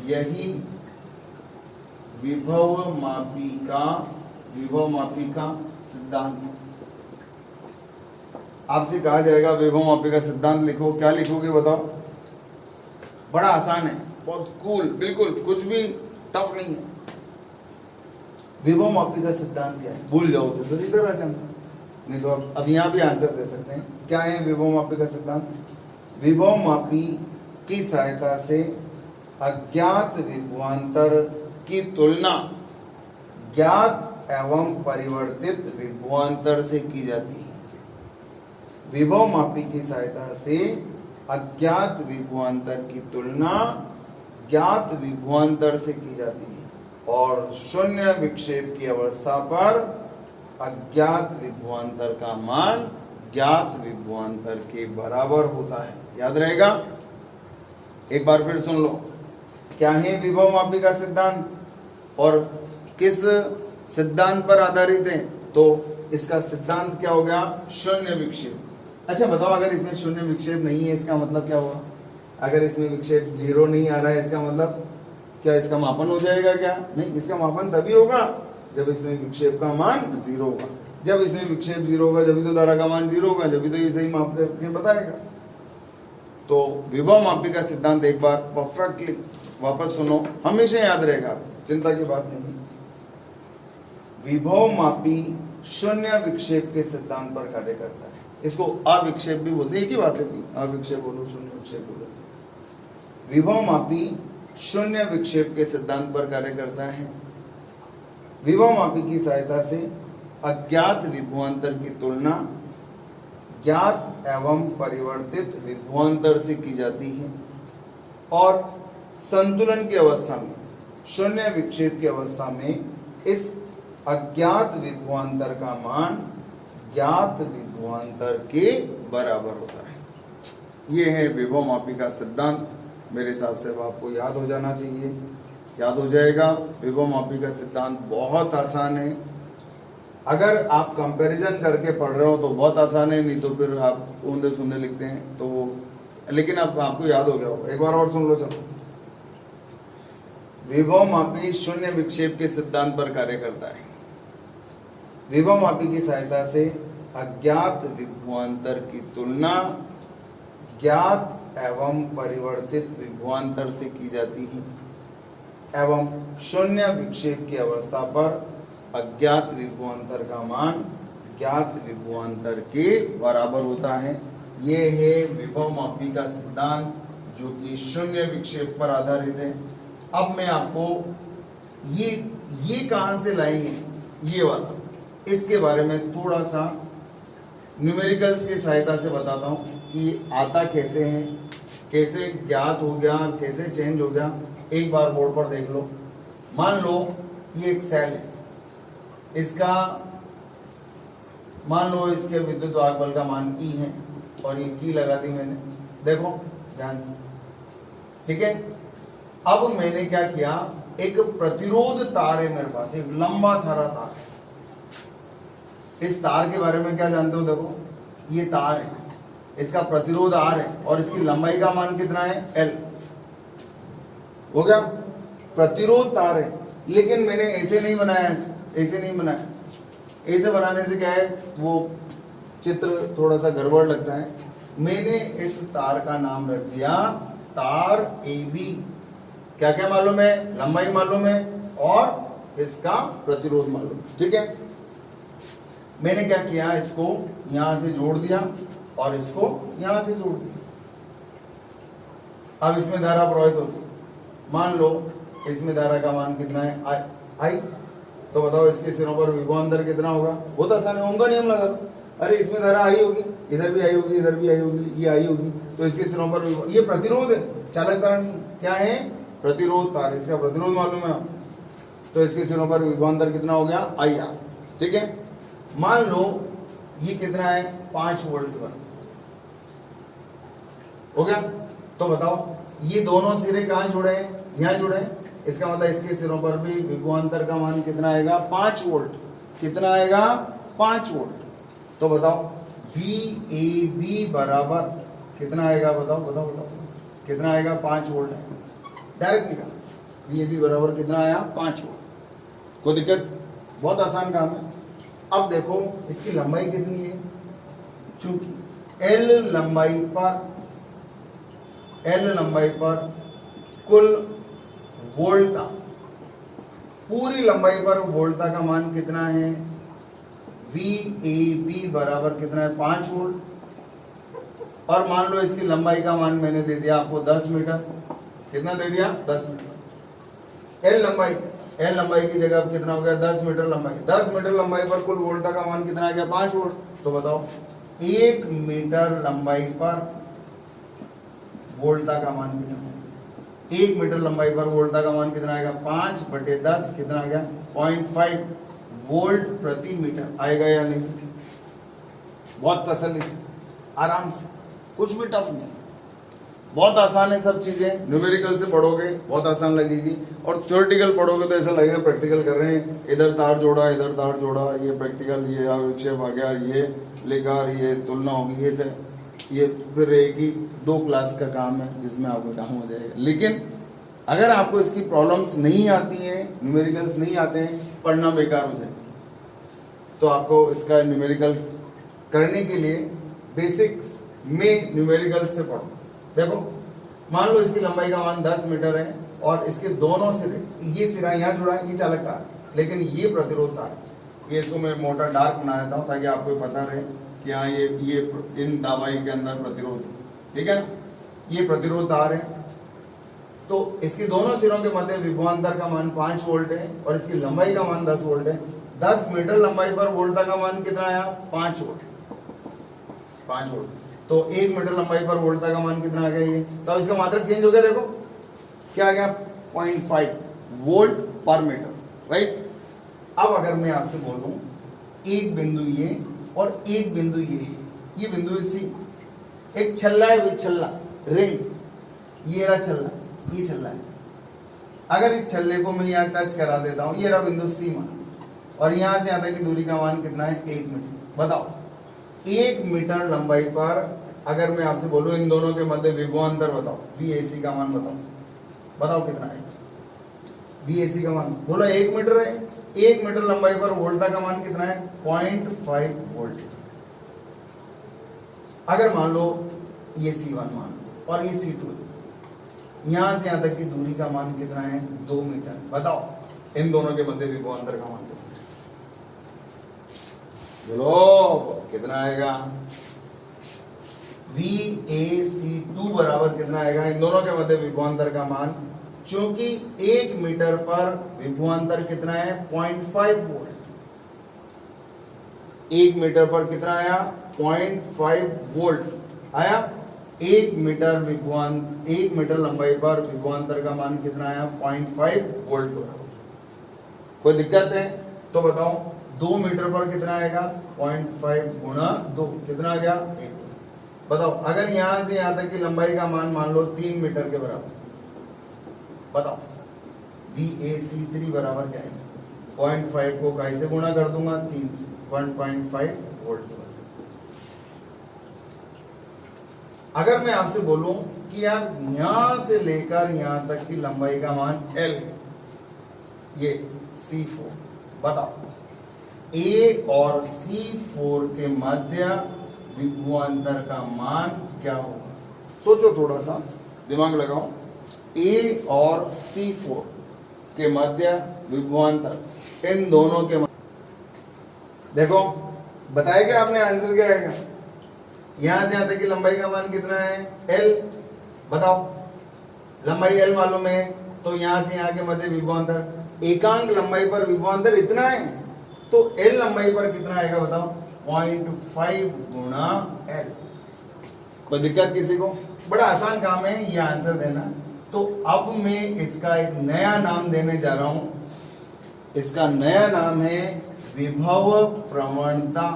यही विभव मापी का सिद्धांत। आपसे कहा जाएगा विभव मापी का सिद्धांत लिखो, क्या लिखोगे बताओ? बड़ा आसान है, बहुत कूल, बिल्कुल कुछ भी टफ नहीं है। विभव मापी का सिद्धांत क्या है? भूल जाओ तो इधर आ जाना, नहीं तो अब यहाँ भी आंसर दे सकते हैं। क्या है विभव मापी का सिद्धांत? विभव मापी की सहायता से अज्ञात विभवांतर की तुलना ज्ञात एवं परिवर्तित विभवांतर से की जाती है। विभव मापी की सहायता से अज्ञात विभवांतर की तुलना ज्ञात विभवांतर से की जाती है। और शून्य विक्षेप की अवस्था पर अज्ञात विभवांतर का मान ज्ञात विभवांतर के बराबर होता है। याद रहेगा? एक बार फिर सुन लो, क्या है विभव मापी का सिद्धांत और किस सिद्धांत पर आधारित है? तो इसका सिद्धांत क्या हो गया? शून्य विक्षेप। अच्छा बताओ, अगर इसमें शून्य विक्षेप नहीं है इसका मतलब क्या हुआ? अगर इसमें विक्षेप 0 नहीं आ रहा है इसका मतलब क्या इसका मापन हो जाएगा? क्या नहीं, इसका मापन तभी होगा जब इसमें विक्षेप का मान 0 होगा। जब इसमें विक्षेप 0 होगा जब तो धारा का मान 0 होगा, जब तो ये सही माप करके बताएगा। तो विभव मापी का सिद्धांत एक बार परफेक्टली वापस सुनो, हमेशा याद रहेगा, चिंता की बात नहीं। विभव मापी शून्य विक्षेप के सिद्धांत पर कार्य करता है। इसको अविक्षेप भी बोलते हैं, एक ही बात है, अविक्षेप बोलो शून्य विक्षेप बोलो। विभव मापी शून्य विक्षेप के सिद्धांत पर कार्य करता है। विभव मापी की सहायता से अज्ञात विभवांतर की तुलना ज्ञात एवं परिवर्तित विभवांतर से की जाती है। और संतुलन की अवस्था में शून्य विक्षेप की अवस्था में इस अज्ञात विभवांतर का मान ज्ञात विभवांतर के बराबर होता है। ये है विभव मापी का सिद्धांत। मेरे हिसाब से आपको याद हो जाना चाहिए, याद हो जाएगा। विभव मापी का सिद्धांत बहुत आसान है। अगर आप कंपैरिजन करके पढ़ रहे हो तो बहुत आसान है, नहीं तो फिर आप ऊंधे सूंधे लिखते हैं तो वो, लेकिन अब आपको याद हो गया होगा। एक बार और सुन लो। चलो, विभव मापी शून्य विक्षेप के सिद्धांत पर कार्य करता है। विभव मापी की सहायता से अज्ञात विभवांतर की तुलना ज्ञात एवं परिवर्तित विभवांतर से की जाती है। एवं शून्य विक्षेप की अवस्था पर अज्ञात विभवांतर का मान ज्ञात विभवांतर के बराबर होता है। ये है विभवमापी का सिद्धांत जो कि शून्य विक्षेप पर आधारित है। अब मैं आपको ये कहां से लाएंगे, ये वाला, इसके बारे में थोड़ा सा न्यूमेरिकल्स की सहायता से बताता हूं कि आता कैसे है, कैसे ज्ञात हो गया, कैसे चेंज हो गया। एक बार बोर्ड पर देख लो। मान लो ये एक सेल है, इसका मान लो इसके विद्युत वाहक बल का मान E है और ये की लगा दी मैंने, देखो ध्यान से, ठीक है। अब मैंने क्या किया, एक प्रतिरोध तार है मेरे पास, एक लंबा सारा तार है। इस तार के बारे में क्या जानते हो, देखो ये तार है, इसका प्रतिरोध R है और इसकी लंबाई का मान कितना है, L। हो गया, प्रतिरोध तार है। लेकिन मैंने ऐसे नहीं बनाया, ऐसे नहीं बनाया। ऐसे बनाने से क्या है, वो चित्र थोड़ा सा गड़बड़ लगता है। मैंने इस तार का नाम रख दिया तार AB। क्या क्या मालूम है, लंबाई मालूम है और इसका प्रतिरोध मालूम, ठीक है। मैंने क्या किया, इसको यहां से जोड़ दिया और इसको यहां से जोड़ दिया। अब इसमें धारा प्रवाहित होगी। मान लो इसमें धारा का मान कितना है, I। तो बताओ इसके सिरों पर विभवांतर कितना होगा। बहुत आसान है, ओम का नियम लगा दो। अरे इसमें धारा आई होगी, इधर भी आई होगी, इधर भी आई होगी, ये आई होगी, तो इसके सिरों पर ये प्रतिरोध है, चालक तार नहीं। क्या है, प्रतिरोध तार। इसका प्रतिरोध मालूम है, तो इसके सिरों पर विभवांतर कितना हो गया, IR, ठीक है। मान लो ये कितना है, 5 वोल्ट पर, हो गया। तो बताओ ये दोनों सिरे कहां जुड़े हैं, यहां जुड़े हैं। इसका मतलब इसके सिरों पर भी विभवांतर का मान कितना आएगा, 5 वोल्ट। कितना आएगा, 5 वोल्ट। तो बताओ VAB बराबर कितना आएगा, बताओ बताओ बताओ कितना आएगा, 5 वोल्ट है। डायरेक्ट निकाल, VAB बराबर कितना आया, 5 वोल्ट। कोई दिक्कत, बहुत आसान काम है। अब देखो इसकी लंबाई कितनी है, चूंकि L लंबाई पर कुल वोल्टा, पूरी लंबाई पर वोल्टा का मान कितना है, VAB बराबर कितना है, 5 वोल्ट। और मान लो इसकी लंबाई का मान मैंने दे दिया आपको 10 मीटर। कितना दे दिया, 10 मीटर। L लंबाई की जगह कितना हो गया, 10 मीटर लंबाई। 10 मीटर लंबाई पर कुल वोल्टा का मान कितना आ गया, 5 वोल्ट। तो बताओ 1 मीटर लंबाई पर वोल्टा का मान कितना है, 1 मीटर लंबाई पर वोल्टा का मान कितना आएगा, 5/10 कितना आ गया, 0.5 वोल्ट प्रति मीटर आएगा या नहीं। बहुत तसल्ली से, आराम से, कुछ भी टफ नहीं, बहुत आसान है सब चीजें। न्यूमेरिकल से पढ़ोगे बहुत आसान लगेगी, और थ्योरेटिकल पढ़ोगे तो ऐसा लगेगा प्रैक्टिकल कर रहे हैं। इधर तार जोड़ा, इधर तार जोड़ा, ये प्रैक्टिकल, ये विक्षेप आ गया, ये लेकर ये तुलना होगी, ये से ये फिर रहेगी 2 क्लास का काम है जिसमें आपका काम हो जाएगा। लेकिन अगर आपको इसकी प्रॉब्लम्स नहीं आती हैं, न्यूमेरिकल्स नहीं आते हैं, पढ़ना बेकार हो जाएगा। तो आपको इसका न्यूमेरिकल करने के लिए बेसिक्स में न्यूमेरिकल्स से पढ़ो। देखो मान लो इसकी लंबाई का मान 10 मीटर है और इसके दोनों सिरे, ये सिरा यहाँ जुड़ा है, ये चालक तार, लेकिन ये प्रतिरोध तार। ये इसको मैं मोटा डार्क बना देता हूँ ताकि आपको पता रहे कि हाँ ये इन दवाई के अंदर प्रतिरोध, ठीक है ना। ये प्रतिरोध तार है, तो इसके दोनों सिरों के मध्य विभवांतर का मान 5 वोल्ट है और इसकी लंबाई का मान 10 वोल्ट है। 10 मीटर लंबाई पर वोल्टा का मान कितना आया, 5 वोल्ट। 5 वोल्ट, तो 1 मीटर लंबाई पर वोल्टा का मान कितना आ गया, ये। तो इसका मात्रक चेंज हो गया, देखो क्या आ गया, 0.5 वोल्ट पर मीटर, राइट। अब अगर मैं आपसे बोलूं एक बिंदु ये और एक बिंदु ये बिंदु है C, एक छल्ला है, एक छल्ला रिंग, ये रहा छल्ला, ये छल्ला है। अगर इस छल्ले को मैं यहाँ टच करा देता हूँ, ये रहा बिंदु C मान, और यहाँ से यहाँ तक की दूरी का मान कितना है, 1 मीटर। बताओ 1 मीटर लंबाई पर अगर मैं आपसे बोलूं इन दोनों के मध्य विभवांतर बताओ, VAC का मान बताओ, बताओ कितना है VAC का मान, बोलो 1 मीटर है। 1 मीटर लंबाई पर वोल्टा का मान कितना है, 0.5 वोल्ट। अगर मान लो ये C1 मान और ये C2, यहां से यहां तक की दूरी का मान कितना है, 2 मीटर। बताओ इन दोनों के मध्य विभवांतर का मान कितना है। बोलो कितना आएगा? VAC2 बराबर कितना आएगा? इन दोनों के मध्य विभवांतर का मान, क्योंकि 1 मीटर पर विभवांतर कितना है? 0.5 वोल्ट। 1 मीटर पर कितना आया? 0.5 वोल्ट आया। 1 मीटर लंबाई पर विभवांतर का मान कितना आया? 0.5 वोल्ट बराबर। कोई दिक्कत है तो बताओ। 2 मीटर पर कितना आएगा? 0.5 गुणा 2 कितना आ गया? 1। बताओ अगर यहां से यहां तक की लंबाई का मान मान लो 3 मीटर के बराबर, बताओ VAC3 बराबर क्या है? 0.5 को काई से गुणा कर दूंगा? 3 से। 1.5 वोल्ट के बराबर। अगर मैं आपसे बोलूं कि यार यहां से लेकर यहां तक की लंबाई का मान L, ये C4, बताओ A और C4 के मध्य विभवांतर का मान क्या होगा? सोचो, थोड़ा सा दिमाग लगाओ। A और C4 के मध्य विभवांतर, इन दोनों के देखो बताएगा आपने, आंसर क्या आएगा? यहां से यहां तक की लंबाई का मान कितना है? L। बताओ लंबाई L मालूम है तो यहां से यहां के मध्य विभवांतर, एकांक लंबाई पर विभवांतर इतना है तो L लंबाई पर कितना आएगा? बताओ 0.5 गुणा L। कोई दिक्कत किसी को? बड़ा आसान काम है ये आंसर देना। तो अब मैं इसका एक नया नाम देने जा रहा हूं। इसका नया नाम है विभव प्रवणता।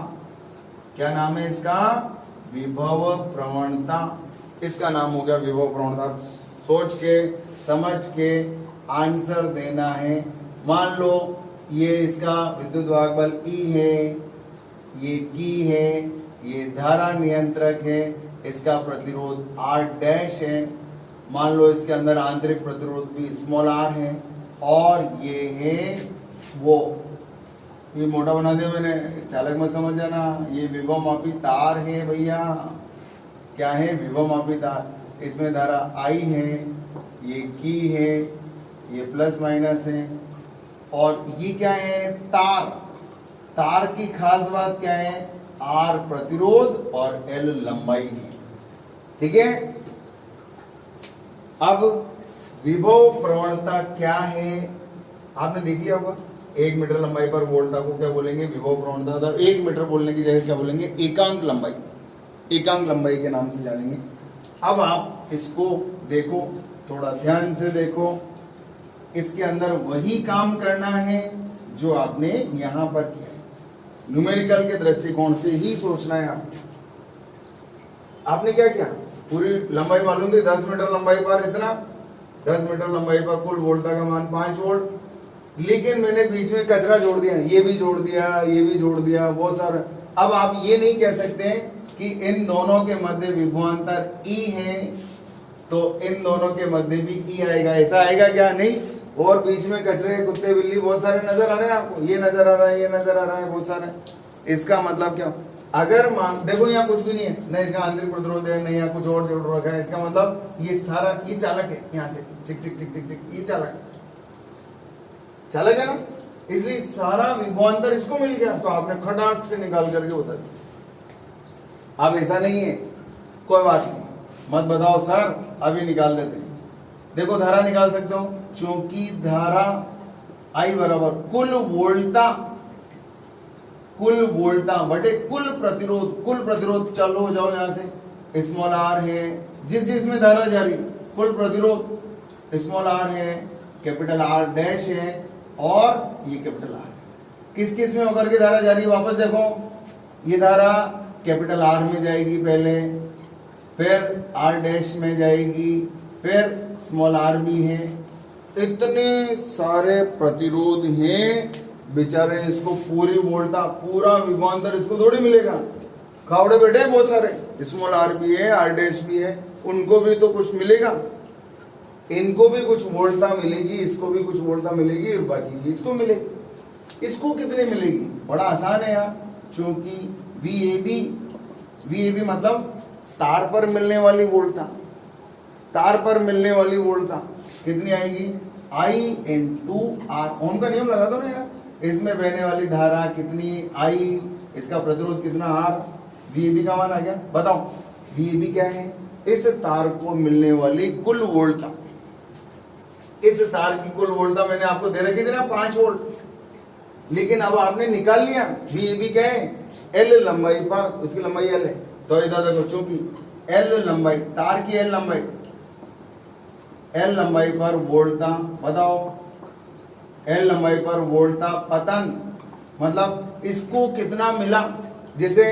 क्या नाम है इसका? विभव प्रवणता। इसका नाम हो गया विभव प्रवणता। सोच के समझ के आंसर देना है। मान लो ये इसका विद्युत वाहक बल E है, ये की है, ये धारा नियंत्रक है, इसका प्रतिरोध R डैश है। मान लो इसके अंदर आंतरिक प्रतिरोध भी स्मॉल r है, और ये है वो, ये मोटा बना दिया मैंने, चालक मत समझ जाना। ये विभव मापी तार है भैया। क्या है? विभव मापी तार। इसमें धारा I है, ये की है, ये प्लस माइनस है, और ये क्या है? तार। तार की खास बात क्या है? R प्रतिरोध और L लंबाई है। ठीक है। अब विभव प्रवणता क्या है आपने देख लिया होगा। 1 मीटर लंबाई पर वोल्टता को क्या बोलेंगे? विभव प्रवणता। तो 1 मीटर बोलने की जगह क्या बोलेंगे? एकांक लंबाई। एकांक लंबाई के नाम से जानेंगे। अब आप इसको देखो, थोड़ा ध्यान से देखो। इसके अंदर वही काम करना है जो आपने यहां पर किया है। न्यूमेरिकल के दृष्टिकोण से ही सोचना है। आपने क्या किया? पूरी लंबाई मालूम थी, 10 मीटर लंबाई पर इतना, 10 मीटर लंबाई पर कुल वोल्टता का मान 5 वोल्ट, लेकिन मैंने बीच में कचरा जोड़ दिया, ये भी जोड़ दिया, ये भी जोड़ दिया, बहुत सारा। अब आप ये नहीं कह सकते कि इन दोनों के मध्य विभवांतर E है तो इन दोनों के मध्य भी E आएगा। ऐसा आएगा क्या? नहीं। और बीच में कचरे, कुत्ते, बिल्ली बहुत सारे नजर आ रहे हैं आपको। ये नजर आ रहा है, ये नजर आ रहा है, बहुत सारे। इसका मतलब क्या? अगर मान देखो यहाँ कुछ भी नहीं है, न इसका आंतरिक प्रतिरोध है, नहीं यहाँ कुछ और जोड़ रखा है। इसका मतलब ये सारा, ये चालक है। यहाँ से टिक टिक टिक टिक टिक, ये चालक है ना। इसलिए सारा विभवांतर इसको मिल गया, तो आपने खटाक से निकाल करके बता दिया। अब ऐसा नहीं है, कोई बात नहीं, मत बताओ सर, अभी निकाल देते हैं। देखो धारा निकाल सकते हो, क्योंकि धारा I बराबर कुल वोल्टता बटे कुल प्रतिरोध। चलो हो जाओ यहाँ से, स्मॉल r है, जिस में धारा जारी, कुल प्रतिरोध स्मॉल r है, कैपिटल R डैश है, और ये कैपिटल R। किस में होकर के धारा जारी? वापस देखो, ये धारा कैपिटल R में जाएगी पहले, फिर R डैश में जाएगी, फिर स्मॉल r भी है। इतने सारे प्रतिरोध हैं बेचारे, इसको पूरी वोल्टता, पूरा विभवांतर इसको थोड़ी मिलेगा। खावड़े बैठे बहुत सारे, स्मॉल r भी है, R डैश भी है, उनको भी तो कुछ मिलेगा। इनको भी कुछ वोल्टता मिलेगी, इसको भी कुछ वोल्टता मिलेगी, और बाकी की इसको मिलेगी। इसको कितनी मिलेगी? बड़ा आसान है यार, क्योंकि VAB मतलब तार पर मिलने वाली वोल्टता। तार पर मिलने वाली वोल्टता कितनी आएगी? I × R। ओम का नियम लगा दो ना यार, इसमें बहने वाली धारा कितनी आई, इसका प्रतिरोध कितना आर, वीएबी का मान आ गया। बताओ वीएबी क्या है, इस तार को मिलने वाली कुल वोल्टता, इस तार की कुल वोल्टता मैंने आपको दे रखी थी ना 5 वोल्ट, लेकिन अब आपने निकाल लिया वीएबी क्या है, एल लंबाई पर, उसकी लंबाई एल है, तो इधर देखो चूंकि एल लंबाई, तार की एल लंबाई पर वोल्टता, बताओ एल लंबाई पर वोल्टता पतन, मतलब इसको कितना मिला, जैसे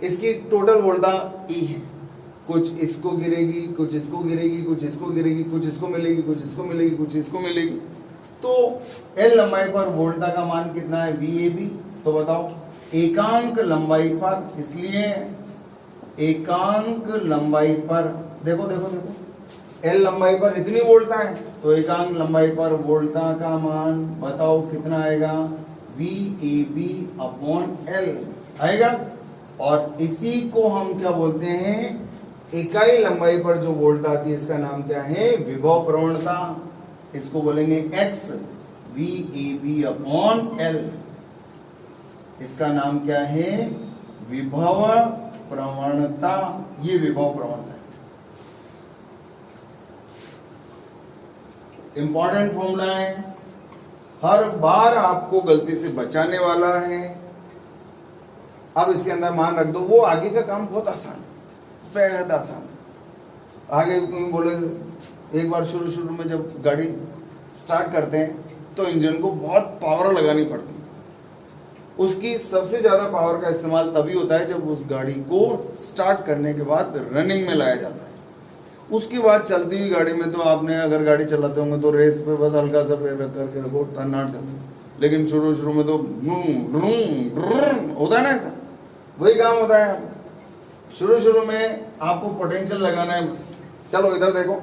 इसकी टोटल वोल्टता ई है, कुछ इसको गिरेगी, कुछ इसको गिरेगी, कुछ इसको गिरेगी, कुछ इसको मिलेगी, कुछ इसको मिलेगी, कुछ इसको मिलेगी, तो एल लंबाई पर वोल्टता का मान कितना है वीएबी। तो बताओ एकांक लंबाई पर, इसलिए एकांक लंबाई पर देखो देखो देखो एल लंबाई पर इतनी वोल्टता है, तो एकांक लंबाई पर वोल्टता का मान बताओ कितना आएगा, वीएबी अपॉन एल आएगा। और इसी को हम क्या बोलते हैं, इकाई लंबाई पर जो वोल्टता आती है इसका नाम क्या है, विभव प्रवणता, इसको बोलेंगे एक्स वीएबी अपॉन एल, इसका नाम क्या है, विभव प्रवणता, ये विभव प्रवणता है। इंपॉर्टेंट फॉर्मूला है, हर बार आपको गलती से बचाने वाला है। अब इसके अंदर मान रख दो, वो आगे का काम बहुत आसान, बेहद आसान। आगे क्यों बोले, एक बार शुरू में जब गाड़ी स्टार्ट करते हैं तो इंजन को बहुत पावर लगानी पड़ती है, उसकी सबसे ज्यादा पावर का इस्तेमाल तभी होता है जब उस गाड़ी को स्टार्ट करने के बाद रनिंग में लाया जाता है। उसके बाद चलती हुई गाड़ी में तो आपने अगर गाड़ी चलाते होंगे तो रेस पे बस हल्का सा पैर रख करके रखो, तन्नाट चलती, लेकिन शुरू में तो होता है ना, ऐसा वही काम होता है। शुरू में आपको पोटेंशियल लगाना है बस। चलो इधर देखो,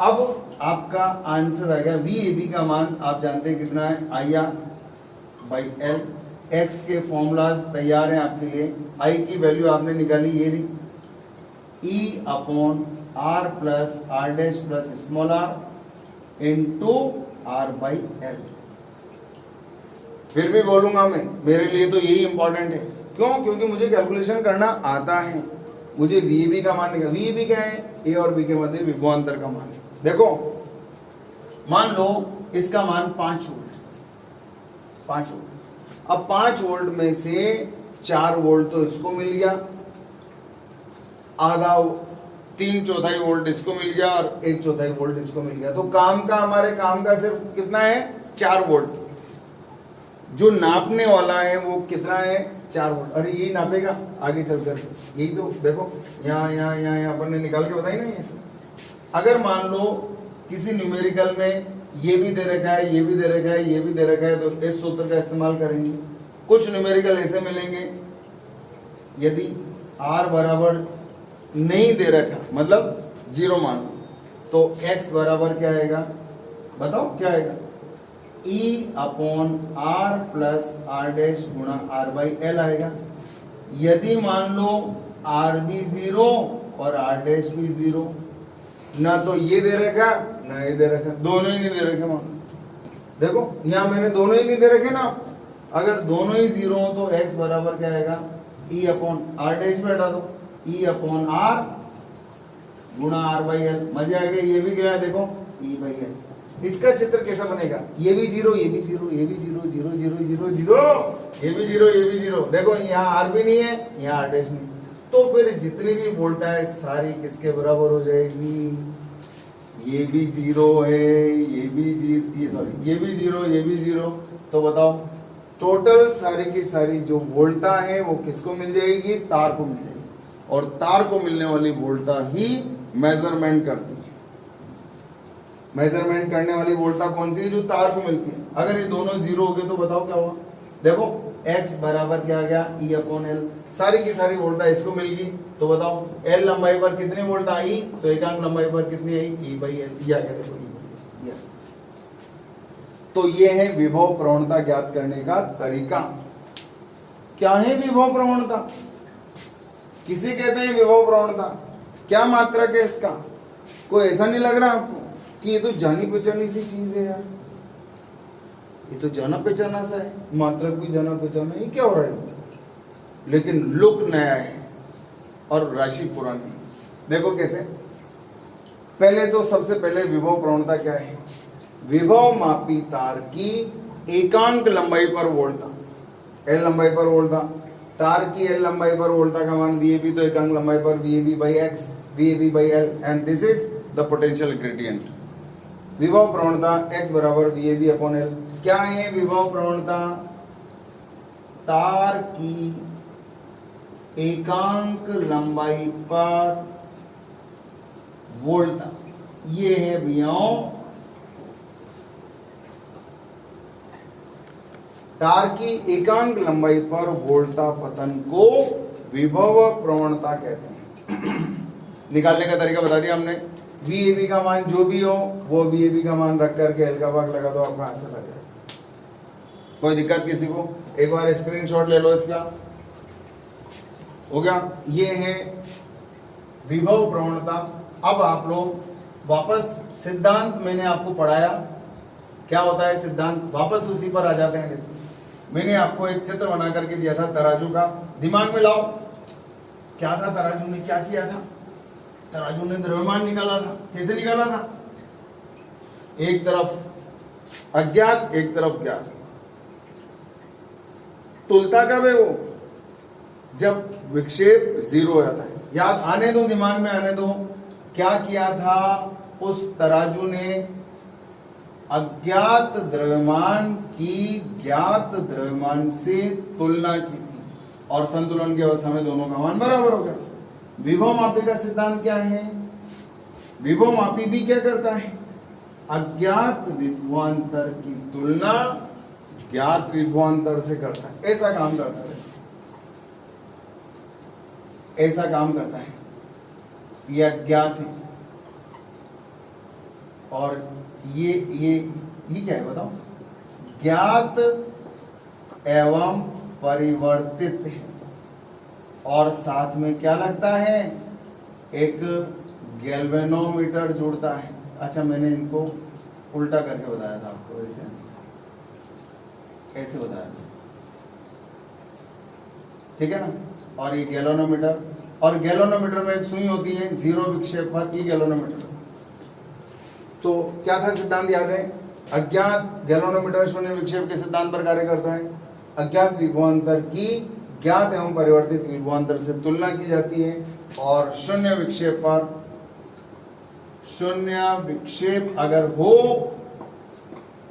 अब आपका आंसर आएगा वीएबी का मान आप जानते हैं कितना है, I R by L. X के फॉर्मूलाज तैयार हैं आपके लिए, आई की वैल्यू आपने निकाली ये रही, E upon R plus R dash plus small R into R by L. फिर भी बोलूंगा मैं, मेरे लिए तो यही इंपॉर्टेंट है, क्यों, क्योंकि मुझे कैलकुलेशन करना आता है। मुझे वीएबी का मान निकालना, वीएबी क्या है, ए और बी के मध्य विभवांतर का मान। देखो मान लो इसका मान 5 वोल्ट, अब 5 वोल्ट में से 4 वोल्ट तो इसको मिल गया, आधा 3/4 वोल्ट इसको मिल गया और 1/4 वोल्ट इसको मिल गया, तो हमारे काम का सिर्फ कितना है, 4 वोल्ट। जो नापने वाला है वो कितना है, 4 वोल्ट। अरे यही नापेगा आगे चलकर, यही तो देखो यहाँ अपन ने निकाल के बताई ना ये सब। अगर मान लो किसी न्यूमेरिकल में ये भी दे रखा है, ये भी दे रखा है, ये भी दे रखा है, तो इस सूत्र का इस्तेमाल करेंगे। कुछ न्यूमेरिकल ऐसे मिलेंगे, यदि r बराबर नहीं दे रखा, मतलब 0 मान, तो x बराबर क्या आएगा, बताओ क्या आएगा, E upon R plus R dash गुणा आर बाई एल आएगा। यदि मान लो r भी 0 और r डैश भी 0, ना तो ये दे रखा ना ये दे रखा, दोनों ही नहीं दे रखे। मान देखो यहाँ मैंने दोनों ही नहीं दे रखे ना, अगर दोनों ही 0 हो तो x बराबर क्या आएगा, E अपॉन आर डैश में हटा दो, E अपॉन आर गुणा आर बाई एल। मजे आ गए, ये भी गया देखो E बाई एल। इसका चित्र कैसा बनेगा, ये भी 0, ये भी 0, ये भी 0, 0 0 0 0, ये भी 0, ये भी 0। देखो यहाँ आर भी नहीं है, यहाँ आर डैश नहीं, तो फिर जितनी भी वोल्टा है सारी किसके बराबर हो जाएगी, ये भी 0 है, ये भी 0, ये भी 0, ये भी 0। तो बताओ टोटल सारी की सारी जो वोल्टा है वो किसको मिल जाएगी, तार को मिल जाएगी, और तार को मिलने वाली वोल्टा ही मेजरमेंट करती है। मेजरमेंट करने वाली वोल्टा कौन सी है, जो तार को मिलती है। अगर ये दोनों 0 हो गए तो बताओ क्या हुआ, देखो x बराबर क्या आ गया, E अपॉन एल। सारी की सारी वोल्टा इसको मिल गई, तो बताओ L लंबाई पर कितनी वोल्ट आई, तो एकांक लंबाई पर कितनी आई, E बाई एल। या क्या देखो E, तो ये है विभव प्रवणता ज्ञात करने का तरीका। क्या है विभव प्रवणता, किसे कहते हैं विभव प्रवणता, क्या मात्रक है इसका। कोई ऐसा नहीं लग रहा आपको कि ये तो जानी पहचानी सी चीज है यार, ये तो जाना पहचाना सा है, मात्रक भी जाना पहचाना, ये क्या हो रहा है, लेकिन लुक नया है और राशि पुरानी। देखो कैसे, पहले तो सबसे पहले विभव प्रवणता क्या है, विभव मापी तार की एकांक लंबाई पर वोल्टता, एल लंबाई पर वोल्टता, तार की एल लंबाई पर वोल्टता का मान VAB, तो एकांक लंबाई पर VAB by x, VAB by L, and this is the potential gradient. विभव प्रवणता x बराबर VAB अपॉन L। क्या है विभव प्रवणता, तार की एकांक लंबाई पर वोल्टता, ये है विभव, तार की एकांक लंबाई पर वोल्टता पतन को विभव प्रवणता कहते हैं। निकालने का तरीका बता दिया हमने, VAB का मान जो भी हो वो VAB का मान रख करके L का भाग लगा दो, आपका आंसर आ जाएगा। कोई दिक्कत किसी को? एक बार स्क्रीनशॉट ले लो इसका, हो गया। ये है विभव प्रवणता। अब आप लोग वापस सिद्धांत मैंने आपको पढ़ाया, क्या होता है सिद्धांत, वापस उसी पर आ जाते हैं। मैंने आपको एक चित्र बना करके दिया था तराजू का, दिमाग में लाओ, क्या था तराजू ने क्या किया था, तराजू ने द्रव्यमान निकाला था। कैसे निकाला था, एक तरफ अज्ञात एक तरफ ज्ञात। तुलता कब है वो, जब विक्षेप 0 हो जाता है। याद आने दो, दिमाग में आने दो, क्या किया था, उस तराजू ने अज्ञात द्रव्यमान की ज्ञात द्रव्यमान से तुलना की थी और संतुलन की अवस्था में दोनों का मान बराबर हो गया। विभव मापी का सिद्धांत क्या है, विभव मापी भी क्या करता है, अज्ञात विभवांतर की तुलना ज्ञात विभवांतर से करता है। ऐसा काम करता है, ऐसा काम करता है। ये अज्ञात है और ये क्या है बताओ, ज्ञात एवं परिवर्तित है, और साथ में क्या लगता है, एक गैल्वेनोमीटर जुड़ता है। अच्छा, मैंने इनको उल्टा करके बताया था आपको, ऐसे बताया था, ठीक है ना। और ये गैल्वेनोमीटर, और गैल्वेनोमीटर में एक सुई होती है 0 विक्षेप पर, ये गैल्वेनोमीटर। तो क्या था सिद्धांत याद है, अज्ञात गैल्वेनोमीटर शून्य विक्षेप के सिद्धांत पर कार्य करता है। अज्ञात विभवांतर की ज्ञात एवं परिवर्तित विभवांतर से तुलना की जाती है, और शून्य विक्षेप पर, शून्य विक्षेप अगर हो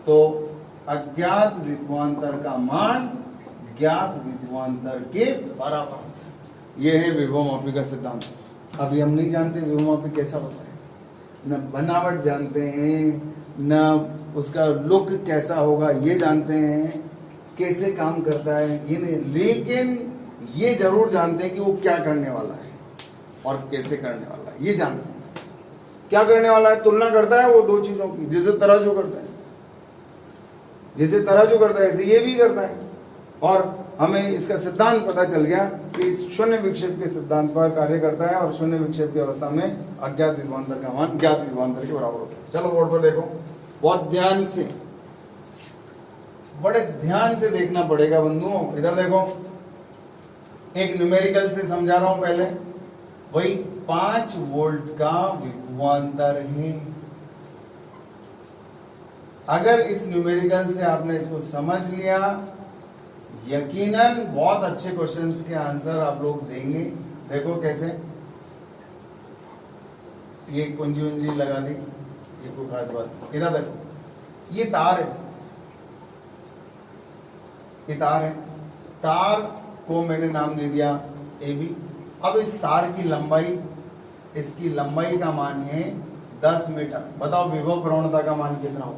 तो अज्ञात विभवांतर का मान ज्ञात विभवांतर के बराबर। यह है विभव मापी का सिद्धांत। अभी हम नहीं जानते विभव मापी कैसा होता है, न बनावट जानते हैं, न उसका लुक कैसा होगा ये जानते हैं, कैसे काम करता है ये नहीं, लेकिन ये जरूर जानते हैं कि वो क्या करने वाला है और कैसे करने वाला है, ये जानते हैं। क्या करने वाला है, तुलना करता है वो दो चीजों की, जैसे तराजू करता है, जैसे तराजू करता है ऐसे ये भी करता है। और हमें इसका सिद्धांत पता चल गया कि शून्य विक्षेप के सिद्धांत पर कार्य करता है, और शून्य विक्षेप की अवस्था में अज्ञात विभवांतर का मान ज्ञात विभवांतर के बराबर होता है। चलो बोर्ड पर देखो, बहुत ध्यान से, बड़े ध्यान से देखना पड़ेगा बंधुओं। इधर देखो, एक न्यूमेरिकल से समझा रहा हूं पहले, वही 5 वोल्ट का विभवांतर है। अगर इस न्यूमेरिकल से आपने इसको समझ लिया, यकीनन बहुत अच्छे क्वेश्चंस के आंसर आप लोग देंगे। देखो कैसे, ये कुंजी उंजी लगा दी, ये कोई खास बात नहीं। इधर देखो, ये तार है, ये तार है, तार को मैंने नाम दे दिया AB। अब इस तार की लंबाई, इसकी लंबाई का मान है 10 मीटर। बताओ विभव प्रवणता का मान कितना हो,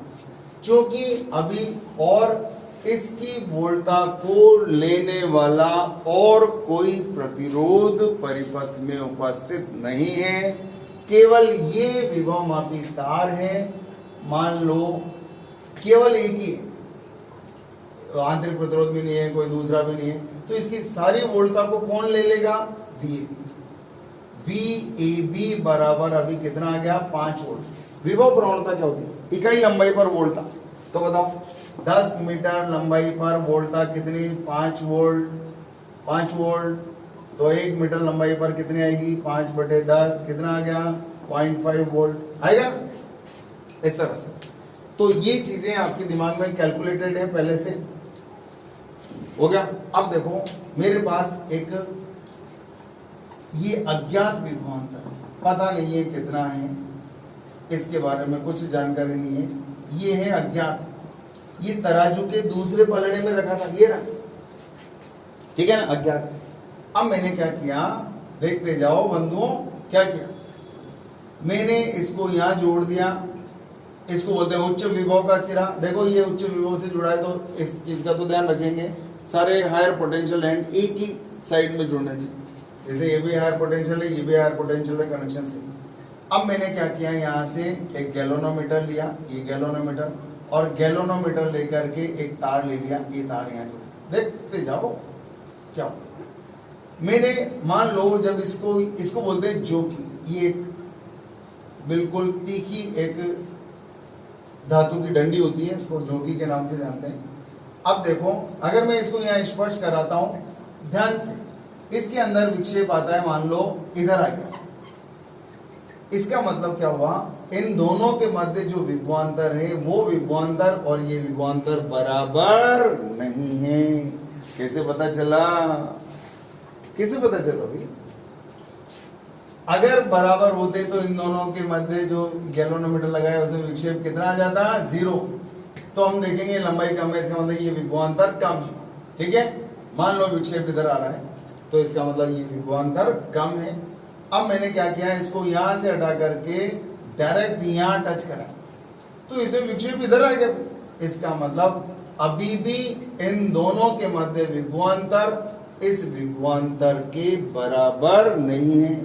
क्योंकि अभी और इसकी वोल्टता को लेने वाला और कोई प्रतिरोध परिपथ में उपस्थित नहीं है, केवल ये विभव मापी तार है। मान लो केवल एक ही है, आंतरिक प्रतिरोध भी नहीं है, कोई दूसरा भी नहीं है, तो इसकी सारी वोल्टता को कौन ले लेगा, VAB बराबर अभी कितना आ गया, 5 वोल्ट। विभव प्रवणता क्या होती है, इकाई लंबाई पर वोल्टता। तो बताओ 10 मीटर लंबाई पर वोल्टता कितनी 5 वोल्ट तो 1 मीटर लंबाई पर कितनी आएगी 5/10 कितना आ गया 0.5 वोल्ट आएगा इस तरह से। तो ये चीजें आपके दिमाग में कैलकुलेटेड है पहले से हो गया। अब देखो मेरे पास एक ये अज्ञात विभवांतर पता नहीं है कितना है, इसके बारे में कुछ जानकारी नहीं है, ये है अज्ञात। ये तराजू के दूसरे पलड़े में रखा था, ये रहा, ठीक है ना, अज्ञात। अब मैंने क्या किया देखते जाओ बंधुओं, क्या किया मैंने इसको यहां जोड़ दिया, इसको बोलते हैं उच्च विभव का सिरा। देखो ये उच्च विभव से जुड़ा है तो इस चीज का तो ध्यान रखेंगे, सारे हायर पोटेंशियल एंड एक ही साइड में जुड़ना चाहिए। जैसे ये भी हायर पोटेंशियल है, ये भी हायर पोटेंशियल है, कनेक्शन से। अब मैंने क्या किया यहाँ से एक गैलोनोमीटर लिया, ये गैलोनोमीटर, और गैलोनोमीटर लेकर के एक तार ले लिया, ये तार यहाँ जोड़, देखते जाओ क्या मैंने मान लो जब इसको बोलते हैं जोकी, ये एक बिल्कुल तीखी एक धातु की डंडी होती है, इसको जोकी के नाम से जानते हैं। अब देखो अगर मैं इसको यहाँ स्पर्श कराता हूं ध्यान से, इसके अंदर विक्षेप आता है, मान लो इधर आ गया, इसका मतलब क्या हुआ इन दोनों के मध्य जो विभवांतर है वो विभवांतर और ये विभवांतर बराबर नहीं है। कैसे पता चला, कैसे पता चला भाई? अगर बराबर होते तो इन दोनों के मध्य जो गैलोनोमीटर लगाया उसमें विक्षेप कितना आ जाता 0। तो हम देखेंगे लंबाई कम है, इसका मतलब ये विभवांतर कम है, ठीक है। मान लो विक्षेप इधर आ रहा है तो इसका मतलब ये विभवांतर कम है। अब मैंने क्या किया, इसको यहां से हटा करके डायरेक्ट यहां टच करा तो इसे विक्षेप इधर आ गया, इसका मतलब अभी भी इन दोनों के मध्य विभवांतर इस विभवांतर के बराबर नहीं है।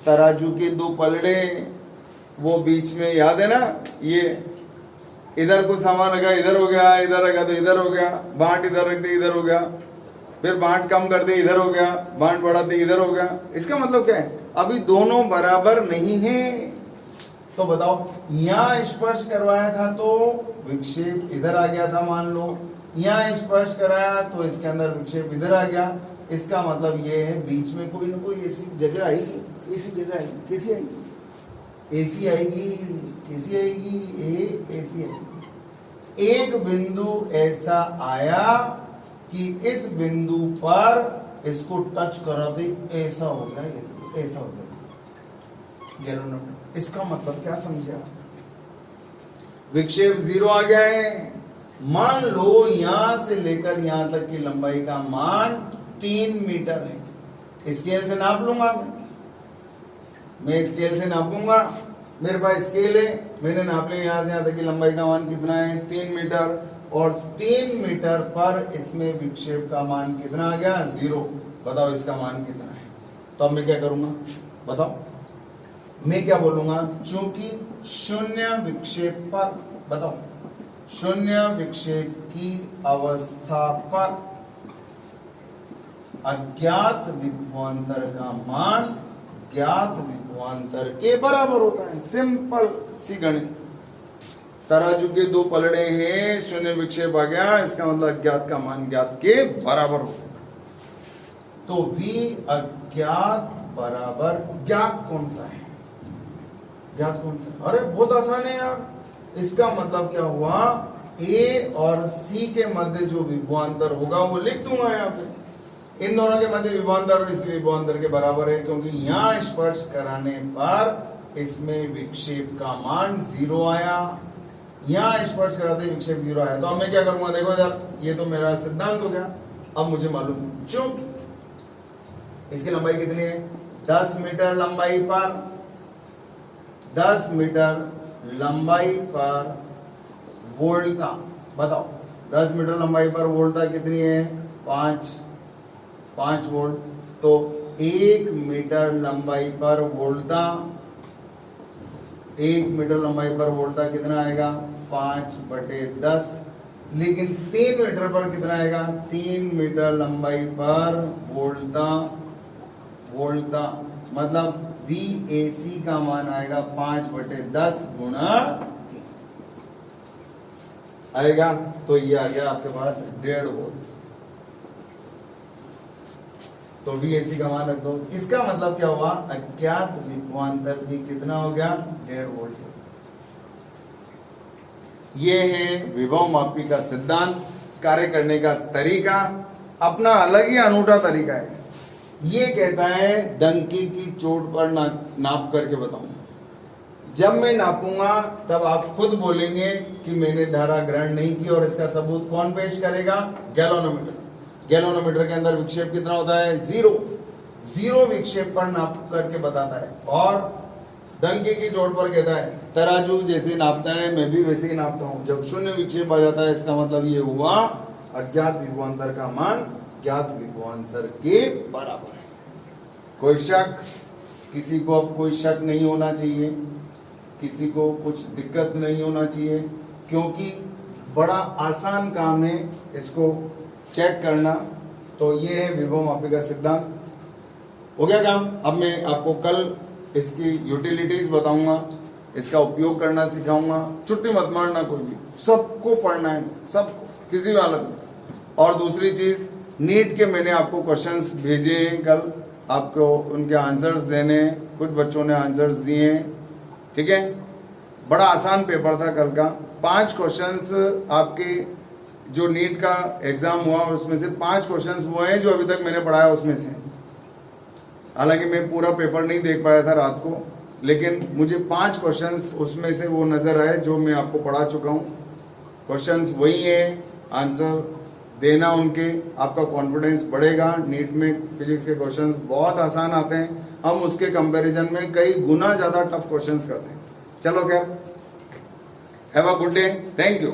तराजू के दो पलड़े वो बीच में याद है ना, ये इधर को सामान रखा इधर हो गया, इधर रखा तो इधर हो गया, बांट इधर रख दे इधर हो गया, फिर बांट कम कर दे इधर हो गया, बांट बढ़ा दे इधर हो गया। इसका मतलब क्या है, अभी दोनों बराबर नहीं है। तो बताओ यहां स्पर्श करवाया था तो विक्षेप इधर आ गया था, मान लो यहां स्पर्श कराया तो इसके अंदर विक्षेप इधर आ गया। इसका मतलब ये है बीच में कोई ना कोई ऐसी जगह आएगी, ऐसी जगह आएगी, कैसी आएगी, ऐसी आएगी, कैसी आएगी, ऐसी आएगी। एक बिंदु ऐसा आया कि इस बिंदु पर इसको टच करा दे, ऐसा हो जाए, ऐसा हो जाए गैलोनोमीटर। इसका मतलब क्या समझा, विक्षेप 0 आ गया है। मान लो यहां से लेकर यहां तक की लंबाई का मान 3 मीटर है। स्केल से नाप लूंगा मैं स्केल से नापूंगा, मेरे पास स्केल है, मैंने नाप लिया यहां से यहां तक की लंबाई का मान कितना है 3 मीटर, और 3 मीटर पर इसमें विक्षेप का मान कितना आ गया 0। बताओ इसका मान कितना है। तो अब मैं क्या करूंगा बताओ, मैं क्या बोलूंगा, चूंकि शून्य विक्षेप पर, बताओ शून्य विक्षेप की अवस्था पर अज्ञात विभवांतर का मान ज्ञात विभवांतर के बराबर होता है। सिंपल सी गणित, तराजू के दो पलड़े हैं, शून्य विक्षेप आ गया, इसका मतलब अज्ञात का मान ज्ञात के बराबर होगा। तो V अज्ञात बराबर ज्ञात कौन सा है, ज्ञात कौन सा, अरे बहुत आसान है यार। इसका मतलब क्या हुआ, A और C के मध्य जो विभवांतर होगा वो लिख दूंगा यहाँ पे, इन दोनों के मध्य विभवांतर और इस विभवांतर के बराबर है, क्योंकि यहाँ स्पर्श कराने पर इसमें विक्षेप का मान 0 आया, यहाँ स्पर्श कराते विक्षेप 0 आया। तो अब मैं क्या करूंगा, देखो इधर, ये तो मेरा सिद्धांत हो गया। अब मुझे मालूम चूंकि इसकी लंबाई कितनी है 10 मीटर लंबाई पर, 10 मीटर लंबाई पर वोल्टता, बताओ 10 मीटर लंबाई पर वोल्टता कितनी है 5 वोल्ट। तो 1 मीटर लंबाई पर वोल्टता, 1 मीटर लंबाई पर वोल्टता कितना आएगा 5/10। लेकिन 3 मीटर पर कितना आएगा, 3 मीटर लंबाई पर वोल्टता मतलब VAC का मान आएगा 5/10 गुणा 3। आएगा तो ये आ गया आपके पास 1.5 वोल्ट। तो VAC का मान रख दो। इसका मतलब क्या हुआ, अज्ञात विभवांतर भी कितना हो गया, 1.5 वोल्ट। ये है विभव मापी का सिद्धांत, कार्य करने का तरीका अपना अलग ही अनूठा तरीका है। ये कहता है डंकी की चोट पर नाप करके बताऊं। जब मैं नापूंगा तब आप खुद बोलेंगे कि मैंने धारा ग्रहण नहीं की, और इसका सबूत कौन पेश करेगा, गैल्वेनोमीटर। गैल्वेनोमीटर के अंदर विक्षेप कितना होता है, 0 विक्षेप पर नाप करके बताता है। और डंकी की चोट पर कहता है तराजू जैसे नापता है मैं भी वैसे ही नापता हूं। जब 0 विक्षेप आ जाता है इसका मतलब ये हुआ अज्ञात विभवांतर का मान ज्ञात विभवांतर के बराबर है। कोई शक, किसी को अब कोई शक नहीं होना चाहिए, किसी को कुछ दिक्कत नहीं होना चाहिए, क्योंकि बड़ा आसान काम है इसको चेक करना। तो ये है विभव मापी का सिद्धांत। हो गया काम। अब मैं आपको कल इसकी यूटिलिटीज बताऊंगा, इसका उपयोग करना सिखाऊंगा। छुट्टी मत मारना कोई भी, सबको पढ़ना है, सबको, किसी भी हालत में। और दूसरी चीज, नीट के मैंने आपको क्वेश्चंस भेजे हैं कल, आपको उनके आंसर्स देने हैं। कुछ बच्चों ने आंसर्स दिए हैं, ठीक है। बड़ा आसान पेपर था कल का। 5 क्वेश्चंस आपके जो नीट का एग्जाम हुआ उसमें से 5 क्वेश्चंस हुए हैं जो अभी तक मैंने पढ़ाया उसमें से। हालांकि मैं पूरा पेपर नहीं देख पाया था रात को, लेकिन मुझे 5 क्वेश्चंस उसमें से वो नजर आए जो मैं आपको पढ़ा चुका हूँ। क्वेश्चंस वही है, आंसर देना उनके, आपका कॉन्फिडेंस बढ़ेगा। नीट में फिजिक्स के क्वेश्चंस बहुत आसान आते हैं, हम उसके कंपैरिजन में कई गुना ज्यादा टफ क्वेश्चंस करते हैं। चलो खैर, have a good day, thank you.